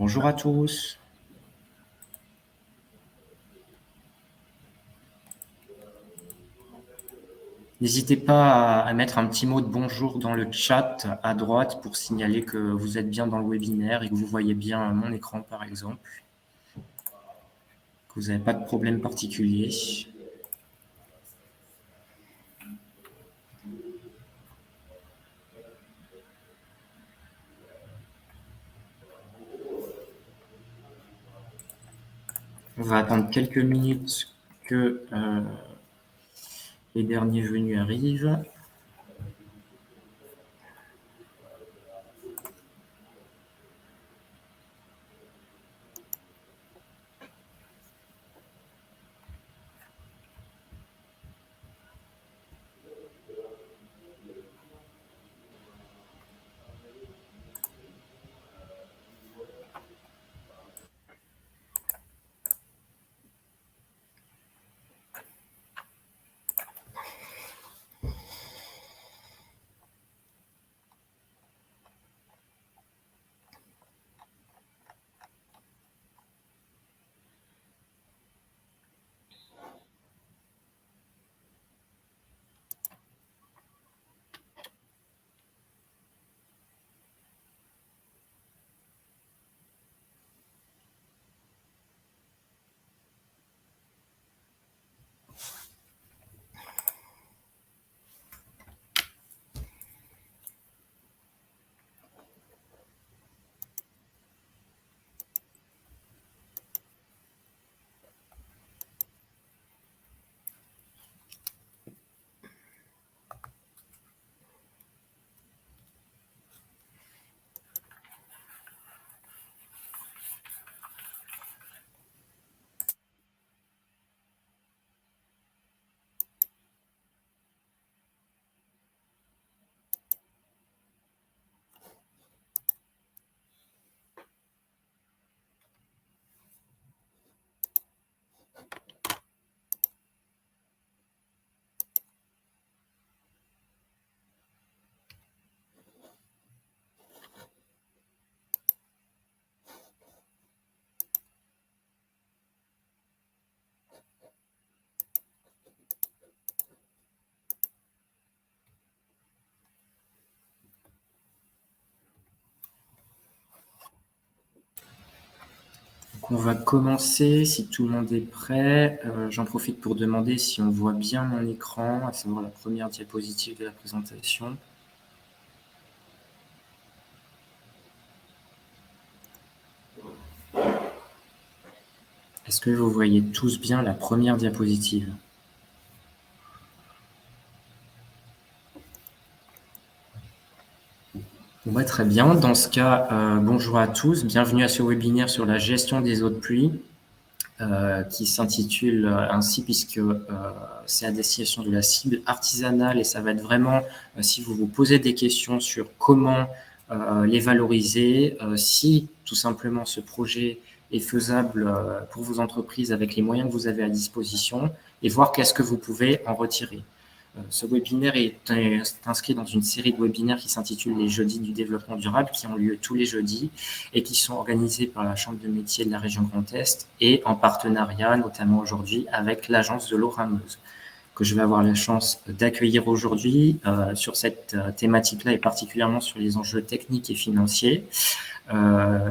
Bonjour à tous. N'hésitez pas à mettre un petit mot de bonjour dans le chat à droite pour signaler que vous êtes bien dans le webinaire et que vous voyez bien mon écran par exemple, que vous n'avez pas de problème particulier. On va attendre quelques minutes que les derniers venus arrivent. Donc on va commencer, si tout le monde est prêt. J'en profite pour demander si on voit bien mon écran, à savoir la première diapositive de la présentation. Est-ce que vous voyez tous bien la première diapositive ? Bon, très bien. Dans ce cas, bonjour à tous. Bienvenue à ce webinaire sur la gestion des eaux de pluie qui s'intitule ainsi puisque c'est à destination de la cible artisanale et ça va être vraiment, si vous vous posez des questions sur comment les valoriser, si tout simplement ce projet est faisable pour vos entreprises avec les moyens que vous avez à disposition et voir qu'est-ce que vous pouvez en retirer. Ce webinaire est inscrit dans une série de webinaires qui s'intitule les Jeudis du développement durable, qui ont lieu tous les jeudis et qui sont organisés par la Chambre de métiers de la région Grand Est et en partenariat, notamment aujourd'hui, avec l'Agence de l'eau rameuse, que je vais avoir la chance d'accueillir aujourd'hui sur cette thématique-là et particulièrement sur les enjeux techniques et financiers.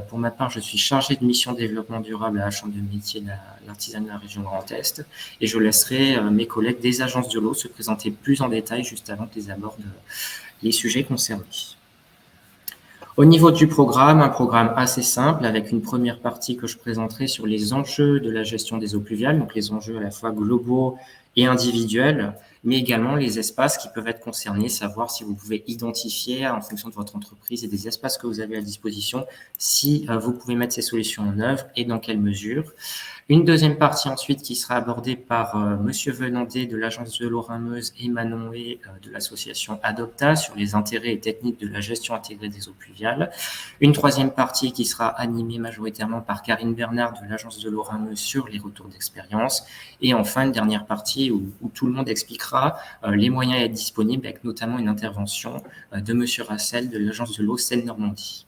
Pour ma part, je suis chargé de mission développement durable à la Chambre de métiers de l'artisanat de la région Grand Est et je laisserai mes collègues des agences de l'eau se présenter plus en détail juste avant qu'ils abordent les sujets concernés. Au niveau du programme, un programme assez simple avec une première partie que je présenterai sur les enjeux de la gestion des eaux pluviales, donc les enjeux à la fois globaux et individuels, mais également les espaces qui peuvent être concernés, savoir si vous pouvez identifier en fonction de votre entreprise et des espaces que vous avez à disposition, si vous pouvez mettre ces solutions en œuvre et dans quelle mesure. Une deuxième partie ensuite qui sera abordée par Monsieur Venandé de l'Agence de l'eau rameuse et Manon Hé de l'association Adopta sur les intérêts et techniques de la gestion intégrée des eaux pluviales. Une troisième partie qui sera animée majoritairement par Karine Bernard de l'Agence de l'eau rameuse sur les retours d'expérience. Et enfin, une dernière partie où tout le monde expliquera les moyens à être disponibles avec notamment une intervention de Monsieur Rassel de l'Agence de l'eau Seine-Normandie.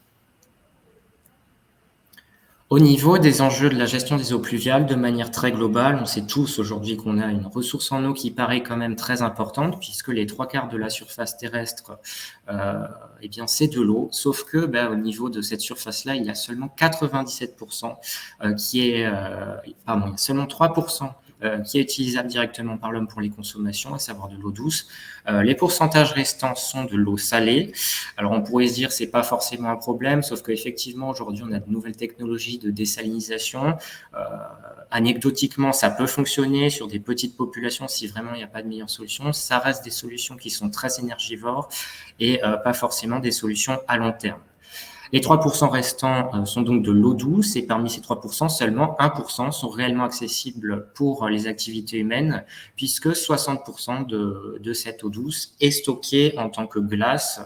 Au niveau des enjeux de la gestion des eaux pluviales, de manière très globale, on sait tous aujourd'hui qu'on a une ressource en eau qui paraît quand même très importante, puisque les 3/4 de la surface terrestre, eh bien, c'est de l'eau. Sauf que, au niveau de cette surface-là, il y a seulement 97% qui est, pardon, il y a seulement 3% qui est utilisable directement par l'homme pour les consommations, à savoir de l'eau douce. Les pourcentages restants sont de l'eau salée. Alors on pourrait se dire c'est pas forcément un problème, sauf qu'effectivement aujourd'hui on a de nouvelles technologies de désalinisation. Anecdotiquement, ça peut fonctionner sur des petites populations si vraiment il n'y a pas de meilleure solution. Ça reste des solutions qui sont très énergivores et pas forcément des solutions à long terme. Les 3% restants sont donc de l'eau douce et parmi ces 3%, seulement 1% sont réellement accessibles pour les activités humaines puisque 60% de cette eau douce est stockée en tant que glace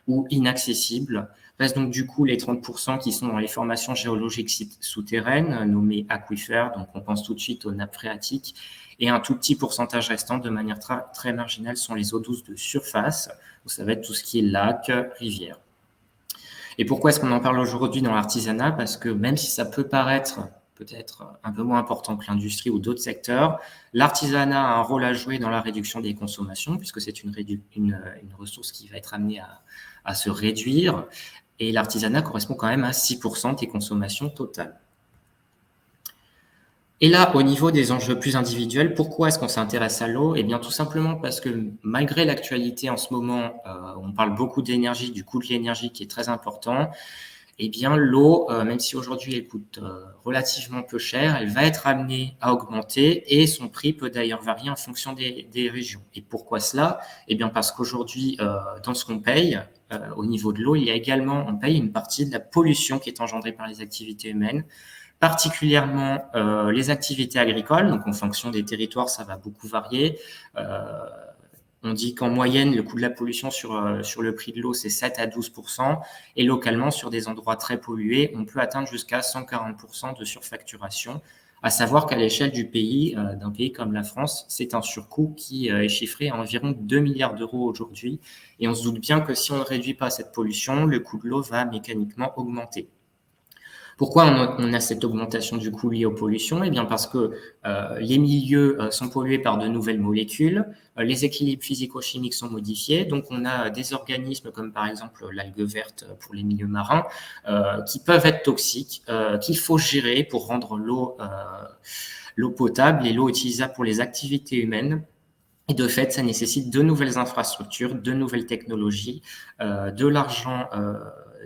ou inaccessible. Reste donc du coup les 30% qui sont dans les formations géologiques souterraines nommées aquifères, donc on pense tout de suite aux nappes phréatiques, et un tout petit pourcentage restant de manière très marginale sont les eaux douces de surface, où ça va être tout ce qui est lac, rivière. Et pourquoi est-ce qu'on en parle aujourd'hui dans l'artisanat? Parce que même si ça peut paraître peut-être un peu moins important que l'industrie ou d'autres secteurs, l'artisanat a un rôle à jouer dans la réduction des consommations, puisque c'est une ressource qui va être amenée à se réduire. Et l'artisanat correspond quand même à 6% des consommations totales. Et là, au niveau des enjeux plus individuels, pourquoi est-ce qu'on s'intéresse à l'eau? Eh bien, tout simplement parce que malgré l'actualité en ce moment, on parle beaucoup d'énergie, du coût de l'énergie qui est très important. Eh bien, l'eau, même si aujourd'hui elle coûte relativement peu cher, elle va être amenée à augmenter et son prix peut d'ailleurs varier en fonction des régions. Et pourquoi cela? Eh bien, parce qu'aujourd'hui, dans ce qu'on paye, au niveau de l'eau, on paye une partie de la pollution qui est engendrée par les activités humaines, particulièrement les activités agricoles. Donc, en fonction des territoires, ça va beaucoup varier. On dit qu'en moyenne, le coût de la pollution sur le prix de l'eau, c'est 7 à 12%. Et localement, sur des endroits très pollués, on peut atteindre jusqu'à 140% de surfacturation. À savoir qu'à l'échelle du pays, d'un pays comme la France, c'est un surcoût qui est chiffré à environ 2 milliards d'euros aujourd'hui. Et on se doute bien que si on ne réduit pas cette pollution, le coût de l'eau va mécaniquement augmenter. Pourquoi on a cette augmentation du coût liée aux pollutions? Eh bien parce que les milieux sont pollués par de nouvelles molécules, les équilibres physico-chimiques sont modifiés, donc on a des organismes comme par exemple l'algue verte pour les milieux marins qui peuvent être toxiques, qu'il faut gérer pour rendre l'eau potable et l'eau utilisable pour les activités humaines. Et de fait, ça nécessite de nouvelles infrastructures, de nouvelles technologies, de l'argent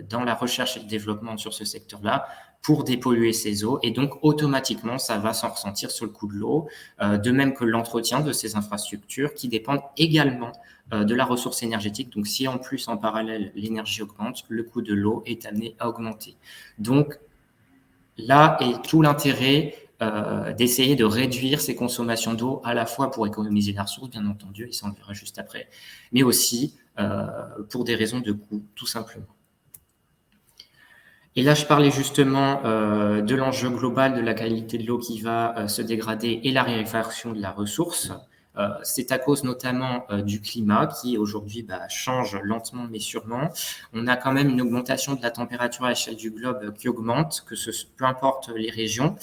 dans la recherche et le développement sur ce secteur-là pour dépolluer ces eaux. Et donc, automatiquement, ça va s'en ressentir sur le coût de l'eau, de même que l'entretien de ces infrastructures qui dépendent également de la ressource énergétique. Donc, si en plus, en parallèle, l'énergie augmente, le coût de l'eau est amené à augmenter. Donc, là est tout l'intérêt d'essayer de réduire ces consommations d'eau, à la fois pour économiser la ressource, bien entendu, et ça on le verra juste après, mais aussi pour des raisons de coût, tout simplement. Et là, je parlais justement de l'enjeu global de la qualité de l'eau qui va se dégrader et la raréfaction de la ressource. C'est à cause notamment du climat qui aujourd'hui change lentement mais sûrement. On a quand même une augmentation de la température à l'échelle du globe qui augmente, peu importe les régions,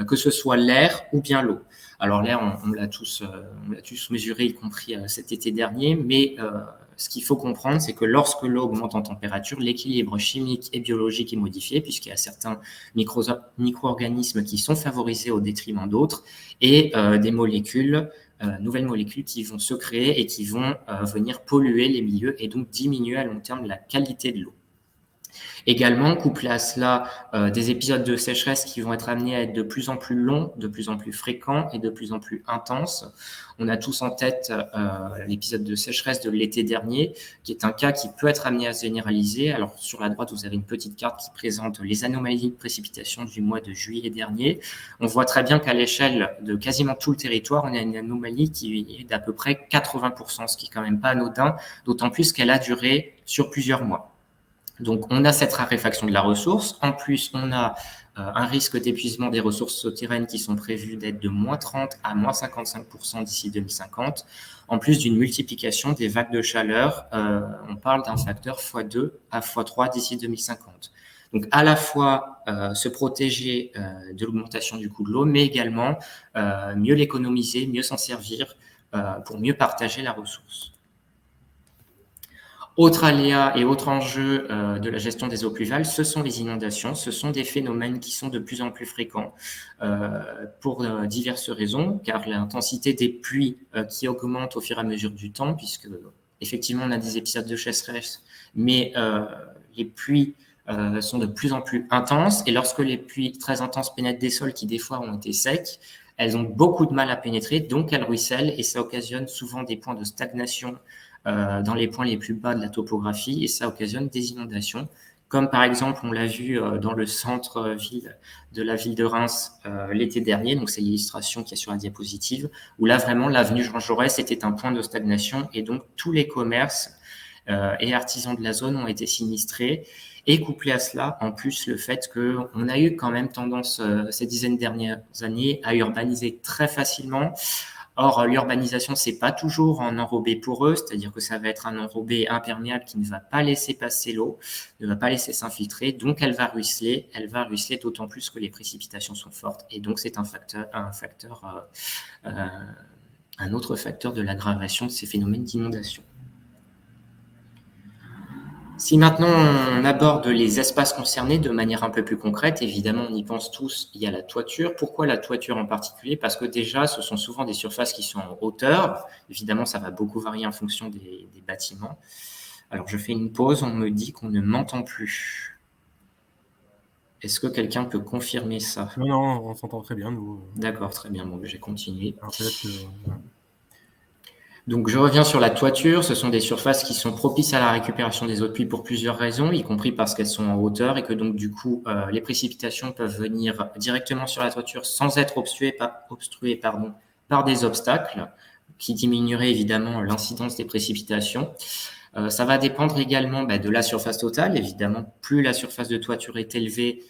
que ce soit l'air ou bien l'eau. Alors l'air, on l'a tous mesuré, y compris cet été dernier, mais ce qu'il faut comprendre, c'est que lorsque l'eau augmente en température, l'équilibre chimique et biologique est modifié, puisqu'il y a certains micro-organismes qui sont favorisés au détriment d'autres, et des nouvelles molécules qui vont se créer et qui vont venir polluer les milieux et donc diminuer à long terme la qualité de l'eau. Également, couplé à cela, des épisodes de sécheresse qui vont être amenés à être de plus en plus longs, de plus en plus fréquents et de plus en plus intenses. On a tous en tête l'épisode de sécheresse de l'été dernier, qui est un cas qui peut être amené à se généraliser. Alors, sur la droite, vous avez une petite carte qui présente les anomalies de précipitation du mois de juillet dernier. On voit très bien qu'à l'échelle de quasiment tout le territoire, on a une anomalie qui est d'à peu près 80%, ce qui est quand même pas anodin, d'autant plus qu'elle a duré sur plusieurs mois. Donc, on a cette raréfaction de la ressource. En plus, on a un risque d'épuisement des ressources souterraines qui sont prévues d'être de moins 30 à moins 55% d'ici 2050. En plus d'une multiplication des vagues de chaleur, on parle d'un facteur x2 à x3 d'ici 2050. Donc, à la fois se protéger de l'augmentation du coût de l'eau, mais également mieux l'économiser, mieux s'en servir pour mieux partager la ressource. Autre aléa et autre enjeu de la gestion des eaux pluviales, ce sont les inondations. Ce sont des phénomènes qui sont de plus en plus fréquents pour diverses raisons, car l'intensité des pluies qui augmente au fur et à mesure du temps, puisque effectivement on a des épisodes de sécheresse, mais les pluies sont de plus en plus intenses, et lorsque les pluies très intenses pénètrent des sols qui des fois ont été secs, elles ont beaucoup de mal à pénétrer, donc elles ruissellent, et ça occasionne souvent des points de stagnation dans les points les plus bas de la topographie, et ça occasionne des inondations, comme par exemple on l'a vu dans le centre-ville de la ville de Reims l'été dernier, donc c'est l'illustration qui est sur la diapositive, où là vraiment l'avenue Jean Jaurès était un point de stagnation, et donc tous les commerces et artisans de la zone ont été sinistrés. Et couplé à cela, en plus, le fait qu'on a eu quand même tendance ces dizaines de dernières années à urbaniser très facilement. Or, l'urbanisation, c'est pas toujours un enrobé poreux, c'est-à-dire que ça va être un enrobé imperméable qui ne va pas laisser passer l'eau, ne va pas laisser s'infiltrer, donc elle va ruisseler d'autant plus que les précipitations sont fortes, et donc c'est un autre facteur de l'aggravation de ces phénomènes d'inondation. Si maintenant on aborde les espaces concernés de manière un peu plus concrète, évidemment on y pense tous, il y a la toiture. Pourquoi la toiture en particulier? Parce que déjà ce sont souvent des surfaces qui sont en hauteur. Évidemment ça va beaucoup varier en fonction des bâtiments. Alors je fais une pause, on me dit qu'on ne m'entend plus. Est-ce que quelqu'un peut confirmer ça? Non, on s'entend très bien, nous. D'accord, très bien, bon, j'ai continué. Alors peut-être que... Donc, je reviens sur la toiture. Ce sont des surfaces qui sont propices à la récupération des eaux de pluie pour plusieurs raisons, y compris parce qu'elles sont en hauteur et que donc, du coup, les précipitations peuvent venir directement sur la toiture sans être obstruées par des obstacles qui diminueraient évidemment l'incidence des précipitations. Ça va dépendre également de la surface totale. Évidemment, plus la surface de toiture est élevée,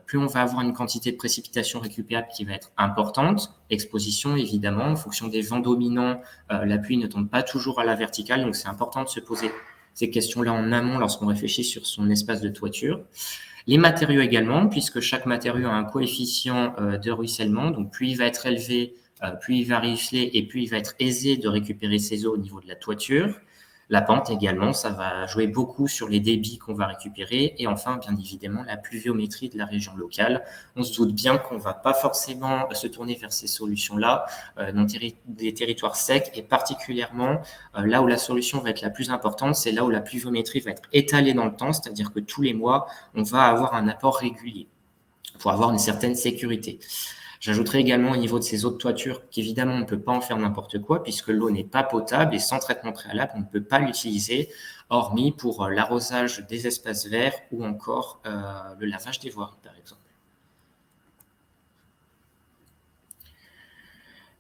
plus on va avoir une quantité de précipitations récupérables qui va être importante. Exposition, évidemment, en fonction des vents dominants, la pluie ne tombe pas toujours à la verticale, donc c'est important de se poser ces questions-là en amont lorsqu'on réfléchit sur son espace de toiture. Les matériaux également, puisque chaque matériau a un coefficient de ruissellement, donc plus il va être élevé, plus il va ruisseler et plus il va être aisé de récupérer ses eaux au niveau de la toiture. La pente également, ça va jouer beaucoup sur les débits qu'on va récupérer. Et enfin, bien évidemment, la pluviométrie de la région locale. On se doute bien qu'on ne va pas forcément se tourner vers ces solutions-là dans des territoires secs, et particulièrement là où la solution va être la plus importante, c'est là où la pluviométrie va être étalée dans le temps, c'est-à-dire que tous les mois, on va avoir un apport régulier pour avoir une certaine sécurité. J'ajouterai également au niveau de ces eaux de toiture qu'évidemment on ne peut pas en faire n'importe quoi puisque l'eau n'est pas potable et sans traitement préalable on ne peut pas l'utiliser, hormis pour l'arrosage des espaces verts ou encore le lavage des voiries par exemple.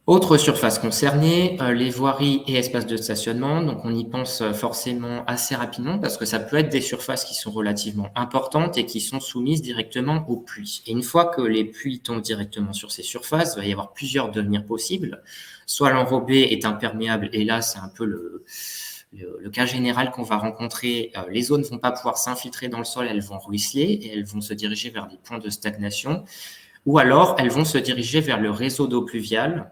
Autre surface concernée, les voiries et espaces de stationnement. Donc, on y pense forcément assez rapidement parce que ça peut être des surfaces qui sont relativement importantes et qui sont soumises directement aux pluies. Et une fois que les pluies tombent directement sur ces surfaces, il va y avoir plusieurs devenirs possibles. Soit l'enrobé est imperméable, et là, c'est un peu le cas général qu'on va rencontrer. Les eaux ne vont pas pouvoir s'infiltrer dans le sol, elles vont ruisseler et elles vont se diriger vers des points de stagnation. Ou alors, elles vont se diriger vers le réseau d'eau pluviale.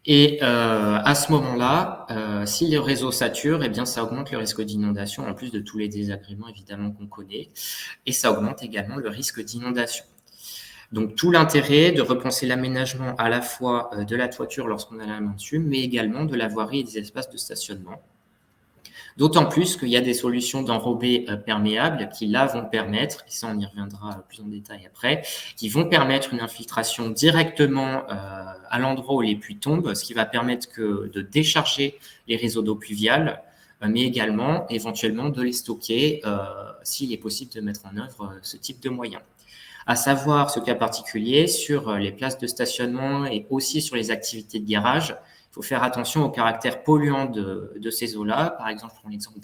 Et à ce moment-là, si le réseau sature, eh bien, ça augmente le risque d'inondation, en plus de tous les désagréments évidemment qu'on connaît, et ça augmente également le risque d'inondation. Donc, tout l'intérêt de repenser l'aménagement à la fois de la toiture lorsqu'on a la main dessus, mais également de la voirie et des espaces de stationnement. D'autant plus qu'il y a des solutions d'enrobés perméables qui, là, vont permettre, et ça on y reviendra plus en détail après, qui vont permettre une infiltration directement à l'endroit où les pluies tombent, ce qui va permettre de décharger les réseaux d'eau pluviale, mais également éventuellement de les stocker s'il est possible de mettre en œuvre ce type de moyens. À savoir, ce cas particulier, sur les places de stationnement et aussi sur les activités de garage, il faut faire attention au caractère polluant de ces eaux-là. Par exemple, je prends l'exemple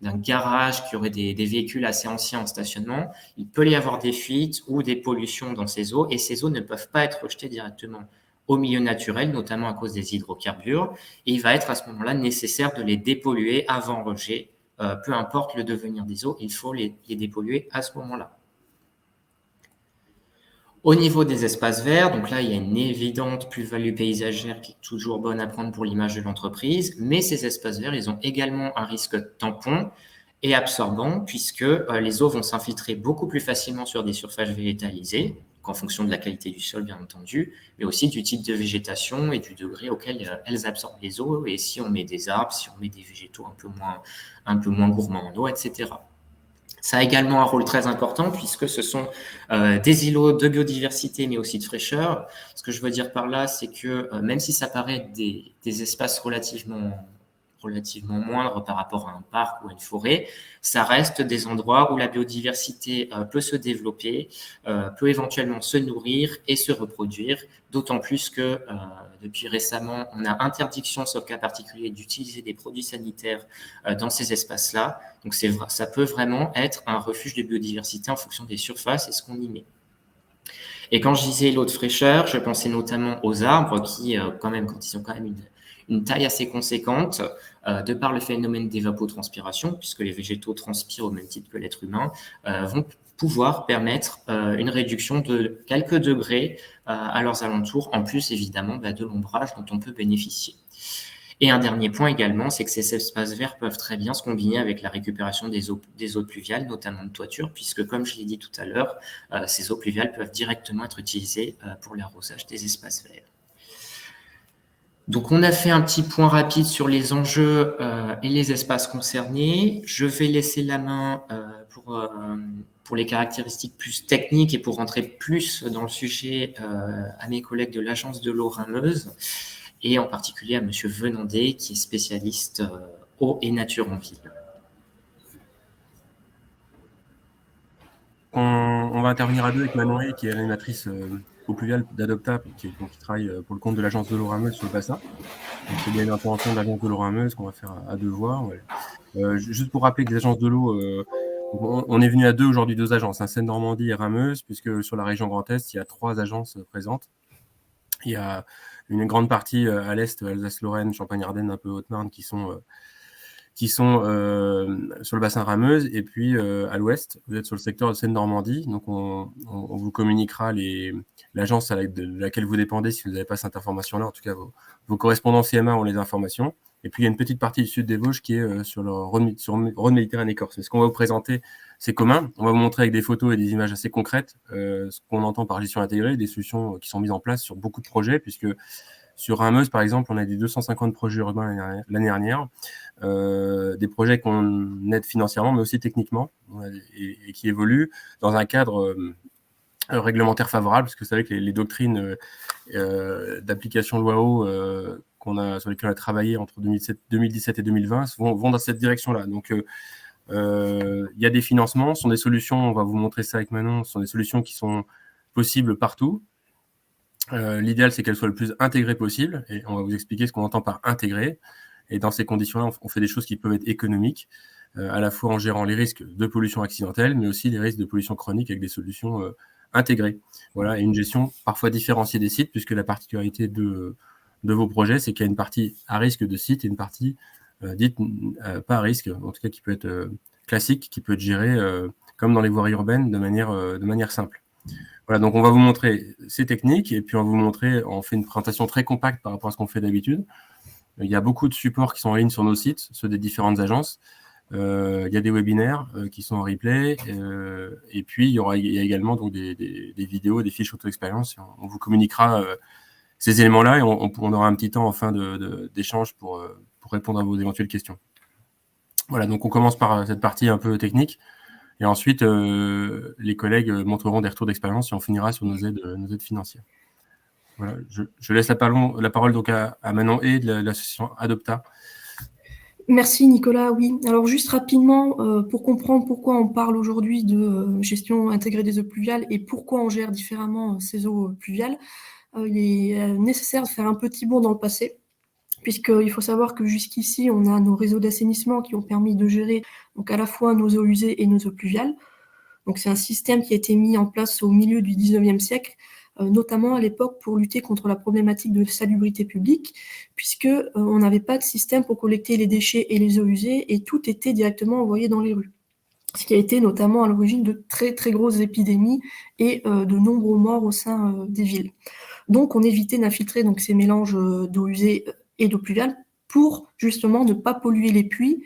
d'un garage qui aurait des véhicules assez anciens en stationnement. Il peut y avoir des fuites ou des pollutions dans ces eaux, et ces eaux ne peuvent pas être rejetées directement au milieu naturel, notamment à cause des hydrocarbures. Et il va être à ce moment-là nécessaire de les dépolluer avant rejet peu importe le devenir des eaux, il faut les dépolluer à ce moment-là. Au niveau des espaces verts, donc là, il y a une évidente plus-value paysagère qui est toujours bonne à prendre pour l'image de l'entreprise, mais ces espaces verts, ils ont également un risque tampon et absorbant, puisque les eaux vont s'infiltrer beaucoup plus facilement sur des surfaces végétalisées, en fonction de la qualité du sol, bien entendu, mais aussi du type de végétation et du degré auquel elles absorbent les eaux, et si on met des arbres, si on met des végétaux un peu moins gourmands en eau, etc. Ça a également un rôle très important puisque ce sont des îlots de biodiversité mais aussi de fraîcheur. Ce que je veux dire par là, c'est que même si ça paraît des espaces relativement moindres par rapport à un parc ou à une forêt, ça reste des endroits où la biodiversité peut se développer, peut éventuellement se nourrir et se reproduire, d'autant plus que depuis récemment, on a interdiction, sauf cas particulier, d'utiliser des produits sanitaires dans ces espaces-là. Donc ça peut vraiment être un refuge de biodiversité en fonction des surfaces et ce qu'on y met. Et quand je disais l'eau de fraîcheur, je pensais notamment aux arbres qui, quand ils ont quand même une taille assez conséquente, de par le phénomène d'évapotranspiration, puisque les végétaux transpirent au même titre que l'être humain, vont pouvoir permettre une réduction de quelques degrés à leurs alentours, en plus évidemment de l'ombrage dont on peut bénéficier. Et un dernier point également, c'est que ces espaces verts peuvent très bien se combiner avec la récupération des eaux pluviales, notamment de toiture, puisque comme je l'ai dit tout à l'heure, ces eaux pluviales peuvent directement être utilisées pour l'arrosage des espaces verts. Donc, on a fait un petit point rapide sur les enjeux et les espaces concernés. Je vais laisser la main pour les caractéristiques plus techniques et pour rentrer plus dans le sujet à mes collègues de l'Agence de l'eau Rhin-Meuse et en particulier à Monsieur Venandé, qui est spécialiste eau et nature en ville. On va intervenir à deux avec Manon Hay, qui est l'animatrice eau pluviale d'Adopta, qui travaille pour le compte de l'Agence de l'eau Rhin-Meuse sur le bassin. Donc, c'est bien une intervention de l'Agence de l'eau Rhin-Meuse qu'on va faire à deux voix. Ouais. Juste pour rappeler que les agences de l'eau, on est venu à deux aujourd'hui, deux agences, Seine-Normandie et Rhin-Meuse, puisque sur la région Grand Est, il y a 3 agences présentes. Il y a une grande partie à l'Est, Alsace-Lorraine, Champagne-Ardenne, un peu Haute-Marne, qui sont sur le bassin Rhin-Meuse, et puis à l'ouest, vous êtes sur le secteur de Seine-Normandie, donc on vous communiquera l'agence de laquelle vous dépendez si vous n'avez pas cette information-là, en tout cas vos correspondants CMA ont les informations, et puis il y a une petite partie du sud des Vosges qui est sur le Rhône Méditerranée-Corse. Mais ce qu'on va vous présenter, c'est commun, on va vous montrer avec des photos et des images assez concrètes ce qu'on entend par gestion intégrée, des solutions qui sont mises en place sur beaucoup de projets, puisque sur Rhin-Meuse, par exemple, on a dit 250 projets urbains l'année dernière, des projets qu'on aide financièrement, mais aussi techniquement, et qui évoluent dans un cadre réglementaire favorable, parce que vous savez que les doctrines d'application loi eau sur lesquelles on a travaillé entre 2017 et 2020 vont dans cette direction-là. Donc, il y a des financements, ce sont des solutions, on va vous montrer ça avec Manon, ce sont des solutions qui sont possibles partout. L'idéal, c'est qu'elles soient le plus intégrées possible, et on va vous expliquer ce qu'on entend par intégrer. Et dans ces conditions-là, on fait des choses qui peuvent être économiques, à la fois en gérant les risques de pollution accidentelle, mais aussi les risques de pollution chronique avec des solutions intégrées. Voilà, et une gestion parfois différenciée des sites, puisque la particularité de vos projets, c'est qu'il y a une partie à risque de site et une partie dite pas à risque, en tout cas qui peut être classique, qui peut être gérée comme dans les voiries urbaines de manière simple. Voilà, donc on va vous montrer ces techniques et puis on fait une présentation très compacte par rapport à ce qu'on fait d'habitude. Il y a beaucoup de supports qui sont en ligne sur nos sites, ceux des différentes agences. Il y a des webinaires qui sont en replay et puis il y a également donc des vidéos, des fiches auto-expérience. On vous communiquera ces éléments-là et on aura un petit temps en fin d'échange pour répondre à vos éventuelles questions. Voilà, donc on commence par cette partie un peu technique. Et ensuite, les collègues montreront des retours d'expérience et on finira sur nos aides financières. Voilà, je laisse la parole donc à Manon Hay de l'association Adopta. Merci Nicolas, oui. Alors juste rapidement, pour comprendre pourquoi on parle aujourd'hui de gestion intégrée des eaux pluviales et pourquoi on gère différemment ces eaux pluviales, il est nécessaire de faire un petit bond dans le passé, puisqu'il faut savoir que jusqu'ici, on a nos réseaux d'assainissement qui ont permis de gérer donc à la fois nos eaux usées et nos eaux pluviales. Donc c'est un système qui a été mis en place au milieu du 19e siècle notamment à l'époque pour lutter contre la problématique de salubrité publique, puisque on n'avait pas de système pour collecter les déchets et les eaux usées, et tout était directement envoyé dans les rues. Ce qui a été notamment à l'origine de très très grosses épidémies et de nombreux morts au sein des villes. Donc on évitait d'infiltrer donc ces mélanges d'eau usée et d'eau pluviale pour justement ne pas polluer les puits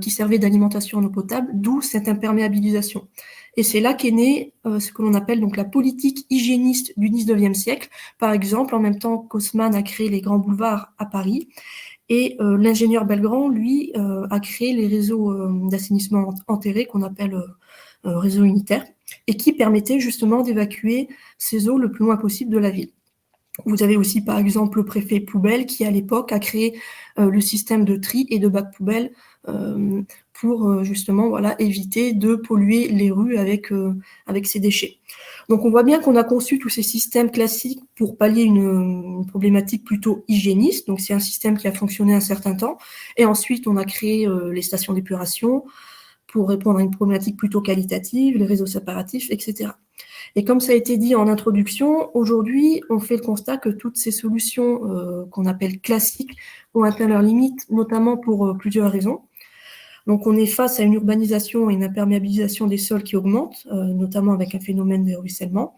qui servaient d'alimentation en eau potable, d'où cette imperméabilisation. Et c'est là qu'est née ce que l'on appelle donc la politique hygiéniste du 19e siècle. Par exemple, en même temps qu'Haussmann a créé les grands boulevards à Paris, et l'ingénieur Belgrand, lui, a créé les réseaux d'assainissement enterrés qu'on appelle réseaux unitaires, et qui permettaient justement d'évacuer ces eaux le plus loin possible de la ville. Vous avez aussi, par exemple, le préfet Poubelle qui, à l'époque, a créé le système de tri et de bac poubelle pour justement éviter de polluer les rues avec ces déchets. Donc on voit bien qu'on a conçu tous ces systèmes classiques pour pallier une problématique plutôt hygiéniste. Donc c'est un système qui a fonctionné un certain temps. Et ensuite, on a créé les stations d'épuration pour répondre à une problématique plutôt qualitative, les réseaux séparatifs, etc. Et comme ça a été dit en introduction, aujourd'hui, on fait le constat que toutes ces solutions qu'on appelle classiques ont atteint leurs limites, notamment pour plusieurs raisons. Donc on est face à une urbanisation et une imperméabilisation des sols qui augmentent, notamment avec un phénomène de ruissellement.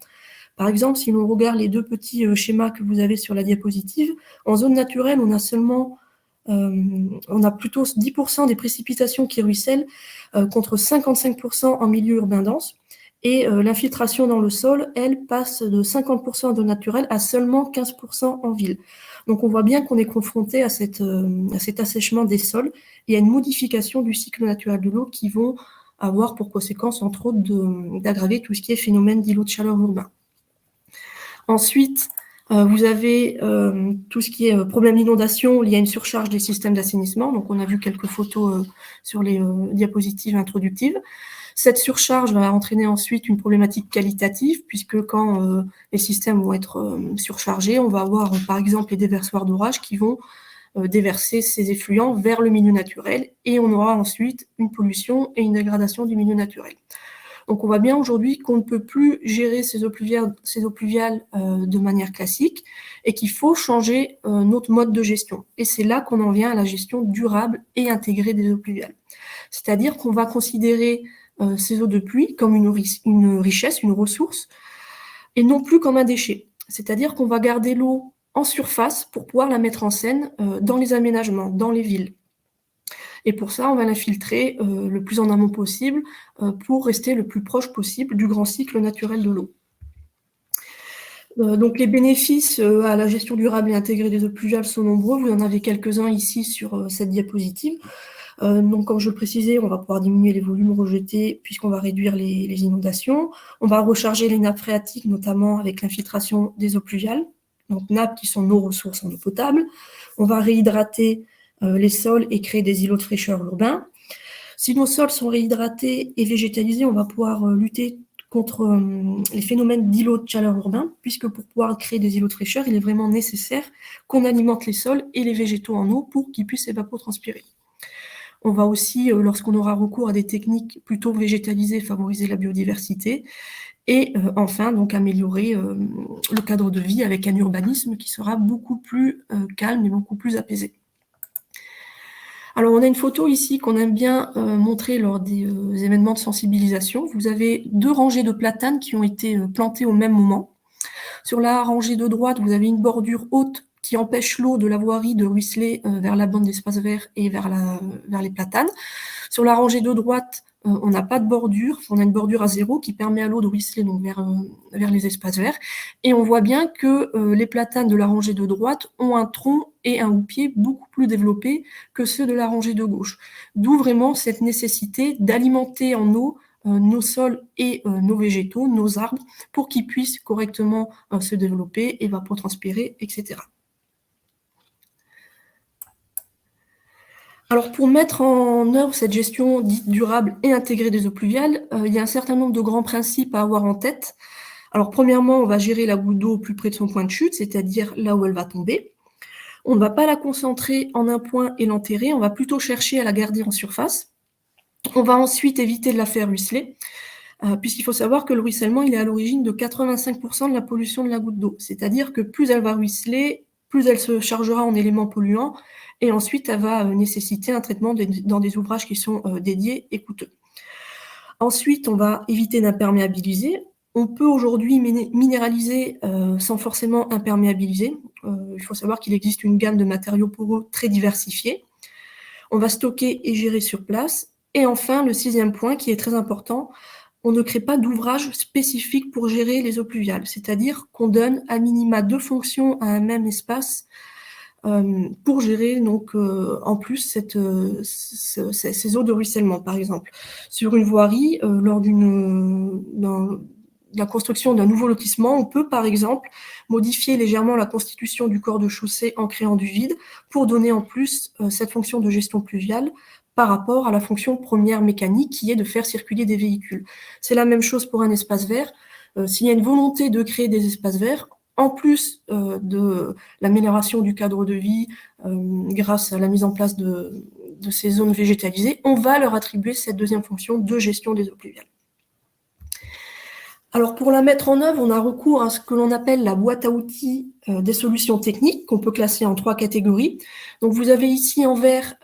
Par exemple, si l'on regarde les deux petits schémas que vous avez sur la diapositive, en zone naturelle, on a plutôt 10% des précipitations qui ruissellent contre 55% en milieu urbain dense. Et l'infiltration dans le sol, elle, passe de 50% en zone naturelle à seulement 15% en ville. Donc on voit bien qu'on est confronté à cet assèchement des sols et à une modification du cycle naturel de l'eau qui vont avoir pour conséquence, entre autres, d'aggraver tout ce qui est phénomène d'îlots de chaleur urbain. Ensuite, vous avez tout ce qui est problème d'inondation lié à une surcharge des systèmes d'assainissement. Donc on a vu quelques photos sur les diapositives introductives. Cette surcharge va entraîner ensuite une problématique qualitative, puisque quand les systèmes vont être surchargés, on va avoir par exemple les déversoirs d'orage qui vont déverser ces effluents vers le milieu naturel, et on aura ensuite une pollution et une dégradation du milieu naturel. Donc on voit bien aujourd'hui qu'on ne peut plus gérer ces eaux pluviales de manière classique, et qu'il faut changer notre mode de gestion. Et c'est là qu'on en vient à la gestion durable et intégrée des eaux pluviales. C'est-à-dire qu'on va considérer ces eaux de pluie comme une richesse, une ressource, et non plus comme un déchet. C'est-à-dire qu'on va garder l'eau en surface pour pouvoir la mettre en scène dans les aménagements, dans les villes. Et pour ça, on va l'infiltrer le plus en amont possible pour rester le plus proche possible du grand cycle naturel de l'eau. Donc les bénéfices à la gestion durable et intégrée des eaux pluviales sont nombreux. Vous en avez quelques-uns ici sur cette diapositive. Donc, comme je le précisais, on va pouvoir diminuer les volumes rejetés puisqu'on va réduire les inondations. On va recharger les nappes phréatiques, notamment avec l'infiltration des eaux pluviales, donc nappes qui sont nos ressources en eau potable. On va réhydrater les sols et créer des îlots de fraîcheur urbains. Si nos sols sont réhydratés et végétalisés, on va pouvoir lutter contre les phénomènes d'îlots de chaleur urbains, puisque pour pouvoir créer des îlots de fraîcheur, il est vraiment nécessaire qu'on alimente les sols et les végétaux en eau pour qu'ils puissent évapotranspirer. On va aussi, lorsqu'on aura recours à des techniques plutôt végétalisées, favoriser la biodiversité. Et enfin, donc améliorer le cadre de vie avec un urbanisme qui sera beaucoup plus calme et beaucoup plus apaisé. Alors, on a une photo ici qu'on aime bien montrer lors des événements de sensibilisation. Vous avez deux rangées de platanes qui ont été plantées au même moment. Sur la rangée de droite, vous avez une bordure haute qui empêche l'eau de la voirie de ruisseler vers la bande d'espace vert et vers les platanes. Sur la rangée de droite, on n'a pas de bordure, on a une bordure à zéro qui permet à l'eau de ruisseler donc vers les espaces verts. Et on voit bien que les platanes de la rangée de droite ont un tronc et un houppier beaucoup plus développés que ceux de la rangée de gauche. D'où vraiment cette nécessité d'alimenter en eau nos sols et nos végétaux, nos arbres, pour qu'ils puissent correctement se développer, évapotranspirer, etc. Alors, pour mettre en œuvre cette gestion dite durable et intégrée des eaux pluviales, il y a un certain nombre de grands principes à avoir en tête. Alors, premièrement, on va gérer la goutte d'eau au plus près de son point de chute, c'est-à-dire là où elle va tomber. On ne va pas la concentrer en un point et l'enterrer, on va plutôt chercher à la garder en surface. On va ensuite éviter de la faire ruisseler. puisqu'il faut savoir que le ruissellement, il est à l'origine de 85% de la pollution de la goutte d'eau. C'est-à-dire que plus elle va ruisseler, plus elle se chargera en éléments polluants, et ensuite elle va nécessiter un traitement dans des ouvrages qui sont dédiés et coûteux. Ensuite, on va éviter d'imperméabiliser. On peut aujourd'hui minéraliser sans forcément imperméabiliser. Il faut savoir qu'il existe une gamme de matériaux poreux très diversifiés. On va stocker et gérer sur place. Et enfin, le 6e point qui est très important, on ne crée pas d'ouvrage spécifique pour gérer les eaux pluviales. C'est-à-dire qu'on donne à minima 2 fonctions à un même espace pour gérer donc en plus ces eaux de ruissellement, par exemple. Sur une voirie, lors de la construction d'un nouveau lotissement, on peut par exemple modifier légèrement la constitution du corps de chaussée en créant du vide pour donner en plus cette fonction de gestion pluviale par rapport à la fonction première mécanique qui est de faire circuler des véhicules. C'est la même chose pour un espace vert. S'il y a une volonté de créer des espaces verts, en plus de l'amélioration du cadre de vie grâce à la mise en place de ces zones végétalisées, on va leur attribuer cette 2e fonction de gestion des eaux pluviales. Alors pour la mettre en œuvre, on a recours à ce que l'on appelle la boîte à outils des solutions techniques qu'on peut classer en 3 catégories. Donc vous avez ici en vert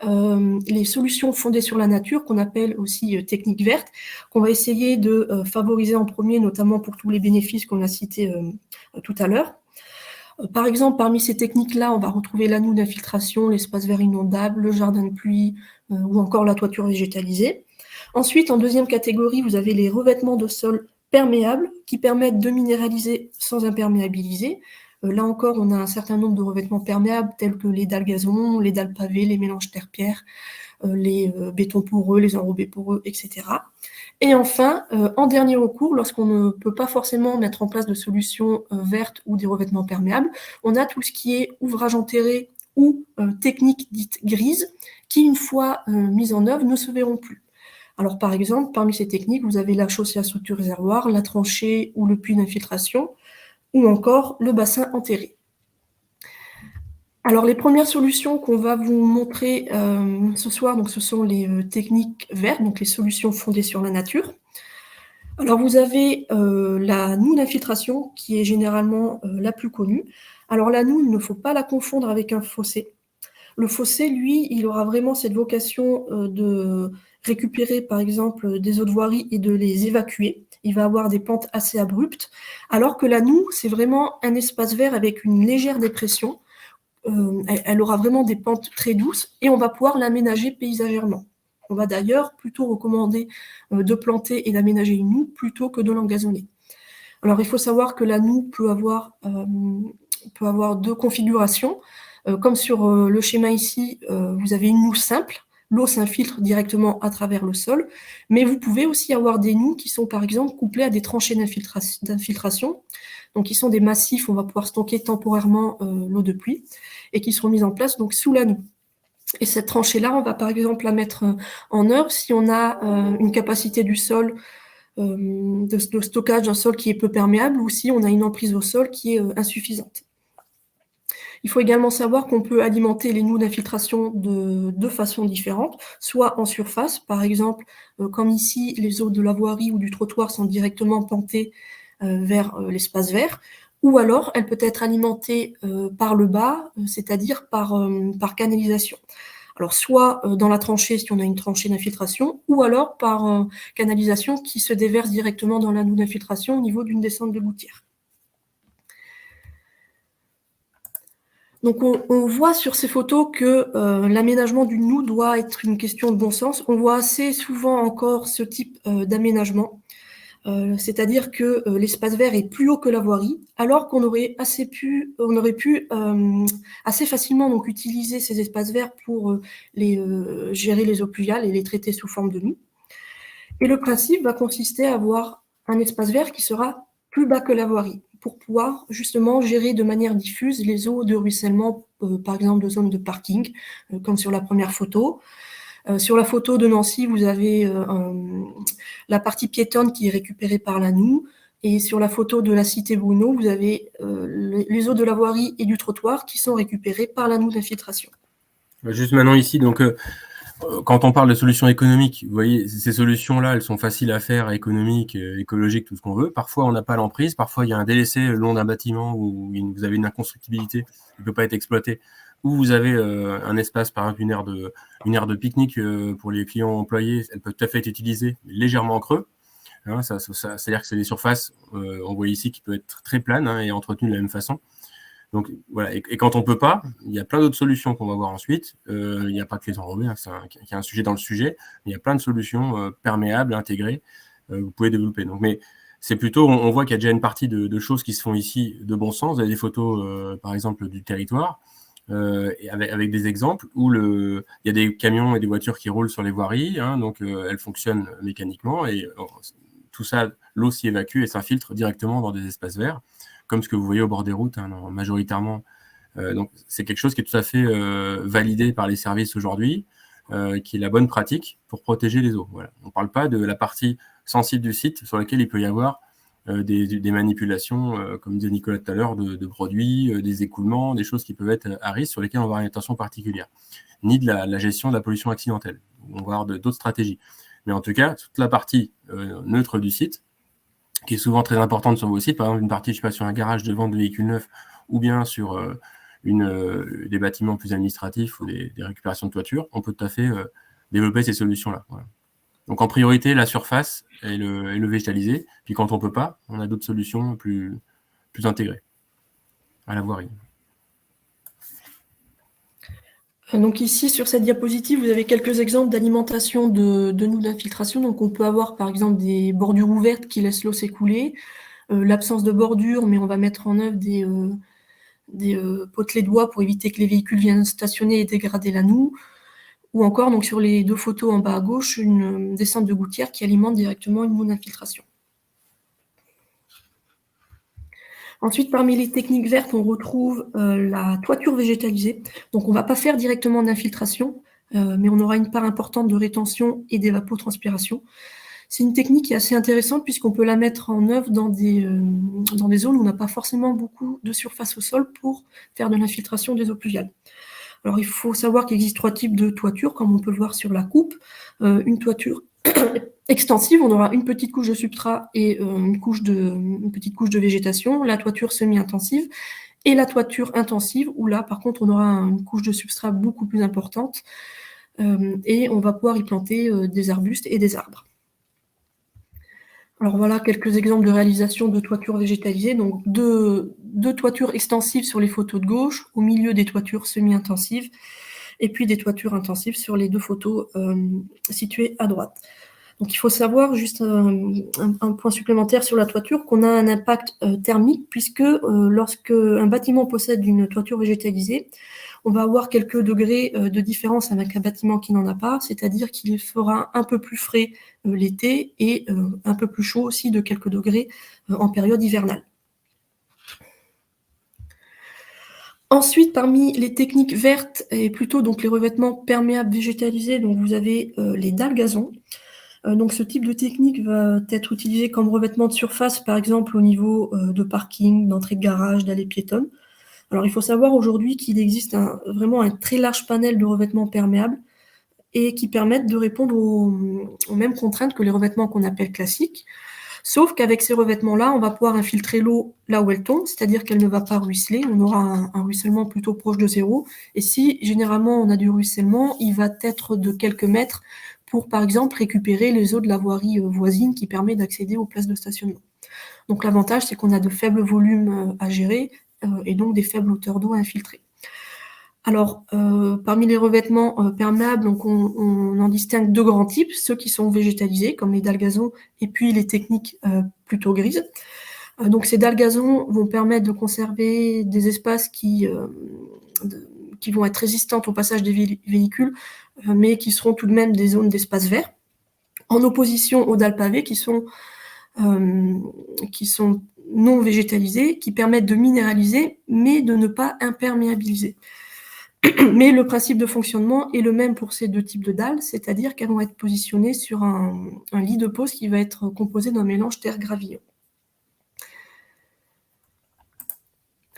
les solutions fondées sur la nature qu'on appelle aussi techniques vertes, qu'on va essayer de favoriser en premier, notamment pour tous les bénéfices qu'on a cités tout à l'heure. Par exemple, parmi ces techniques-là, on va retrouver l'anoue d'infiltration, l'espace vert inondable, le jardin de pluie ou encore la toiture végétalisée. Ensuite, en 2e catégorie, vous avez les revêtements de sol perméables qui permettent de minéraliser sans imperméabiliser. Là encore, on a un certain nombre de revêtements perméables tels que les dalles gazon, les dalles pavées, les mélanges terre-pierre, les bétons poreux, les enrobés poreux, etc. Et enfin, en dernier recours, lorsqu'on ne peut pas forcément mettre en place de solutions vertes ou des revêtements perméables, on a tout ce qui est ouvrage enterré ou techniques dites grises qui, une fois mises en œuvre, ne se verront plus. Alors par exemple, parmi ces techniques, vous avez la chaussée à structure réservoir, la tranchée ou le puits d'infiltration, ou encore le bassin enterré. Alors les premières solutions qu'on va vous montrer ce soir, donc, ce sont les techniques vertes, donc les solutions fondées sur la nature. Alors vous avez la noue d'infiltration qui est généralement la plus connue. Alors la noue, il ne faut pas la confondre avec un fossé. Le fossé, lui, il aura vraiment cette vocation de récupérer par exemple des eaux de voirie et de les évacuer. Il va avoir des pentes assez abruptes, alors que la noue, c'est vraiment un espace vert avec une légère dépression. Elle aura vraiment des pentes très douces et on va pouvoir l'aménager paysagèrement. On va d'ailleurs plutôt recommander de planter et d'aménager une noue plutôt que de l'engazonner. Alors il faut savoir que la noue peut avoir 2 configurations. Comme sur le schéma ici, vous avez une noue simple. L'eau s'infiltre directement à travers le sol, mais vous pouvez aussi avoir des noues qui sont par exemple couplées à des tranchées d'infiltration, donc qui sont des massifs où on va pouvoir stocker temporairement l'eau de pluie, et qui seront mises en place donc sous la noue. Et cette tranchée-là, on va par exemple la mettre en œuvre si on a une capacité du sol, de stockage d'un sol qui est peu perméable, ou si on a une emprise au sol qui est insuffisante. Il faut également savoir qu'on peut alimenter les noues d'infiltration de 2 façons différentes, soit en surface, par exemple, comme ici, les eaux de la voirie ou du trottoir sont directement plantées vers l'espace vert, ou alors elle peut être alimentée par le bas, c'est-à-dire par canalisation. Alors soit dans la tranchée si on a une tranchée d'infiltration, ou alors par canalisation qui se déverse directement dans la noue d'infiltration au niveau d'une descente de gouttière. Donc on voit sur ces photos que l'aménagement d'une noue doit être une question de bon sens. On voit assez souvent encore ce type d'aménagement, c'est-à-dire que l'espace vert est plus haut que la voirie, alors qu'on aurait pu assez facilement donc utiliser ces espaces verts pour gérer les eaux pluviales et les traiter sous forme de noue. Et le principe va consister à avoir un espace vert qui sera plus bas que la voirie, pour pouvoir justement gérer de manière diffuse les eaux de ruissellement, par exemple de zones de parking, comme sur la première photo. Sur la photo de Nancy, vous avez la partie piétonne qui est récupérée par la noue, et sur la photo de la cité Bruno, vous avez les eaux de la voirie et du trottoir qui sont récupérées par la noue d'infiltration. Juste maintenant ici, donc Quand on parle de solutions économiques, vous voyez, ces solutions-là, elles sont faciles à faire, économiques, écologiques, tout ce qu'on veut. Parfois, on n'a pas l'emprise. Parfois, il y a un délaissé le long d'un bâtiment où vous avez une inconstructibilité qui ne peut pas être exploitée. Ou vous avez un espace, par exemple, une aire de pique-nique pour les clients employés. Elle peut tout à fait être utilisée, légèrement creux. Hein, c'est-à-dire que c'est des surfaces, on voit ici, qui peuvent être très planes et entretenues de la même façon. Donc voilà, et quand on peut pas, il y a plein d'autres solutions qu'on va voir ensuite. Il n'y a pas que les enrobés, il y a un sujet dans le sujet, mais il y a plein de solutions perméables, intégrées, vous pouvez développer. Donc, mais c'est plutôt, on voit qu'il y a déjà une partie de choses qui se font ici de bon sens. Vous avez des photos, par exemple, du territoire, et avec des exemples où il y a des camions et des voitures qui roulent sur les voiries, donc elles fonctionnent mécaniquement, et tout ça, l'eau s'y évacue et s'infiltre directement dans des espaces verts, comme ce que vous voyez au bord des routes, majoritairement. Donc, c'est quelque chose qui est tout à fait validé par les services aujourd'hui, qui est la bonne pratique pour protéger les eaux. Voilà. On ne parle pas de la partie sensible du site sur laquelle il peut y avoir des manipulations, comme disait Nicolas tout à l'heure, de produits, des écoulements, des choses qui peuvent être à risque, sur lesquelles on va avoir une attention particulière, ni de la gestion de la pollution accidentelle. On va avoir d'autres stratégies. Mais en tout cas, toute la partie neutre du site, qui est souvent très importante sur vos sites, par exemple une partie, je sais pas, sur un garage de vente de véhicules neufs, ou bien sur des bâtiments plus administratifs ou des récupérations de toiture, on peut tout à fait développer ces solutions-là. Voilà. Donc en priorité, la surface et le végétalisé, puis quand on peut pas, on a d'autres solutions plus intégrées à la voirie. Donc ici, sur cette diapositive, vous avez quelques exemples d'alimentation de nœuds d'infiltration. Donc on peut avoir par exemple des bordures ouvertes qui laissent l'eau s'écouler, l'absence de bordure, mais on va mettre en œuvre des potelets de bois pour éviter que les véhicules viennent stationner et dégrader la noue. Ou encore, donc sur les 2 photos en bas à gauche, une descente de gouttière qui alimente directement une noue d'infiltration. Ensuite, parmi les techniques vertes, on retrouve la toiture végétalisée. Donc, on ne va pas faire directement d'infiltration, mais on aura une part importante de rétention et d'évapotranspiration. C'est une technique qui est assez intéressante puisqu'on peut la mettre en œuvre dans des zones où on n'a pas forcément beaucoup de surface au sol pour faire de l'infiltration des eaux pluviales. Alors, il faut savoir qu'il existe 3 types de toitures, comme on peut le voir sur la coupe. Une toiture extensive, on aura une petite couche de substrat et une petite couche de végétation, la toiture semi-intensive, et la toiture intensive, où là, par contre, on aura une couche de substrat beaucoup plus importante, et on va pouvoir y planter des arbustes et des arbres. Alors voilà quelques exemples de réalisation de toitures végétalisées. Donc deux toitures extensives sur les photos de gauche, au milieu des toitures semi-intensives, et puis des toitures intensives sur les 2 photos situées à droite. Donc il faut savoir, juste un point supplémentaire sur la toiture, qu'on a un impact thermique, puisque lorsque un bâtiment possède une toiture végétalisée, on va avoir quelques degrés de différence avec un bâtiment qui n'en a pas, c'est-à-dire qu'il fera un peu plus frais l'été et un peu plus chaud aussi de quelques degrés en période hivernale. Ensuite, parmi les techniques vertes et plutôt donc les revêtements perméables végétalisés, donc vous avez les dalles gazon. Donc ce type de technique va être utilisé comme revêtement de surface, par exemple au niveau de parking, d'entrée de garage, d'allées piétonnes. Alors il faut savoir aujourd'hui qu'il existe vraiment un très large panel de revêtements perméables et qui permettent de répondre aux mêmes contraintes que les revêtements qu'on appelle classiques. Sauf qu'avec ces revêtements-là, on va pouvoir infiltrer l'eau là où elle tombe, c'est-à-dire qu'elle ne va pas ruisseler, on aura un ruissellement plutôt proche de 0. Et si généralement on a du ruissellement, il va être de quelques mètres pour, par exemple, récupérer les eaux de la voirie voisine qui permet d'accéder aux places de stationnement. Donc l'avantage, c'est qu'on a de faibles volumes à gérer et donc des faibles hauteurs d'eau à infiltrer. Alors, parmi les revêtements perméables, donc on en distingue 2 grands types, ceux qui sont végétalisés, comme les dalles gazon, et puis les techniques plutôt grises. Donc ces dalles gazon vont permettre de conserver des espaces qui vont être résistantes au passage des véhicules, mais qui seront tout de même des zones d'espace vert, en opposition aux dalles pavées qui sont non végétalisées, qui permettent de minéraliser, mais de ne pas imperméabiliser. Mais le principe de fonctionnement est le même pour ces 2 types de dalles, c'est-à-dire qu'elles vont être positionnées sur un lit de pose qui va être composé d'un mélange terre-gravillon.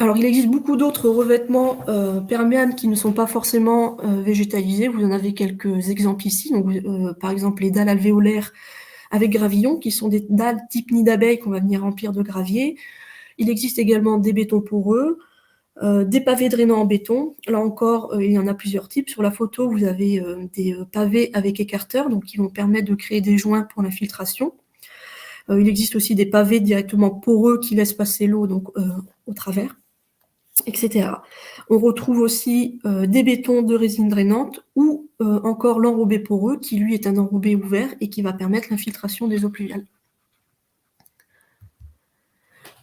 Alors, il existe beaucoup d'autres revêtements perméables qui ne sont pas forcément végétalisés. Vous en avez quelques exemples ici. Donc, par exemple, les dalles alvéolaires avec gravillon, qui sont des dalles type nid d'abeille qu'on va venir remplir de gravier. Il existe également des bétons poreux, des pavés drainants en béton. Là encore, il y en a plusieurs types. Sur la photo, vous avez des pavés avec écarteurs, donc qui vont permettre de créer des joints pour l'infiltration. Il existe aussi des pavés directement poreux qui laissent passer l'eau donc au travers, etc. On retrouve aussi des bétons de résine drainante ou encore l'enrobé poreux qui lui est un enrobé ouvert et qui va permettre l'infiltration des eaux pluviales.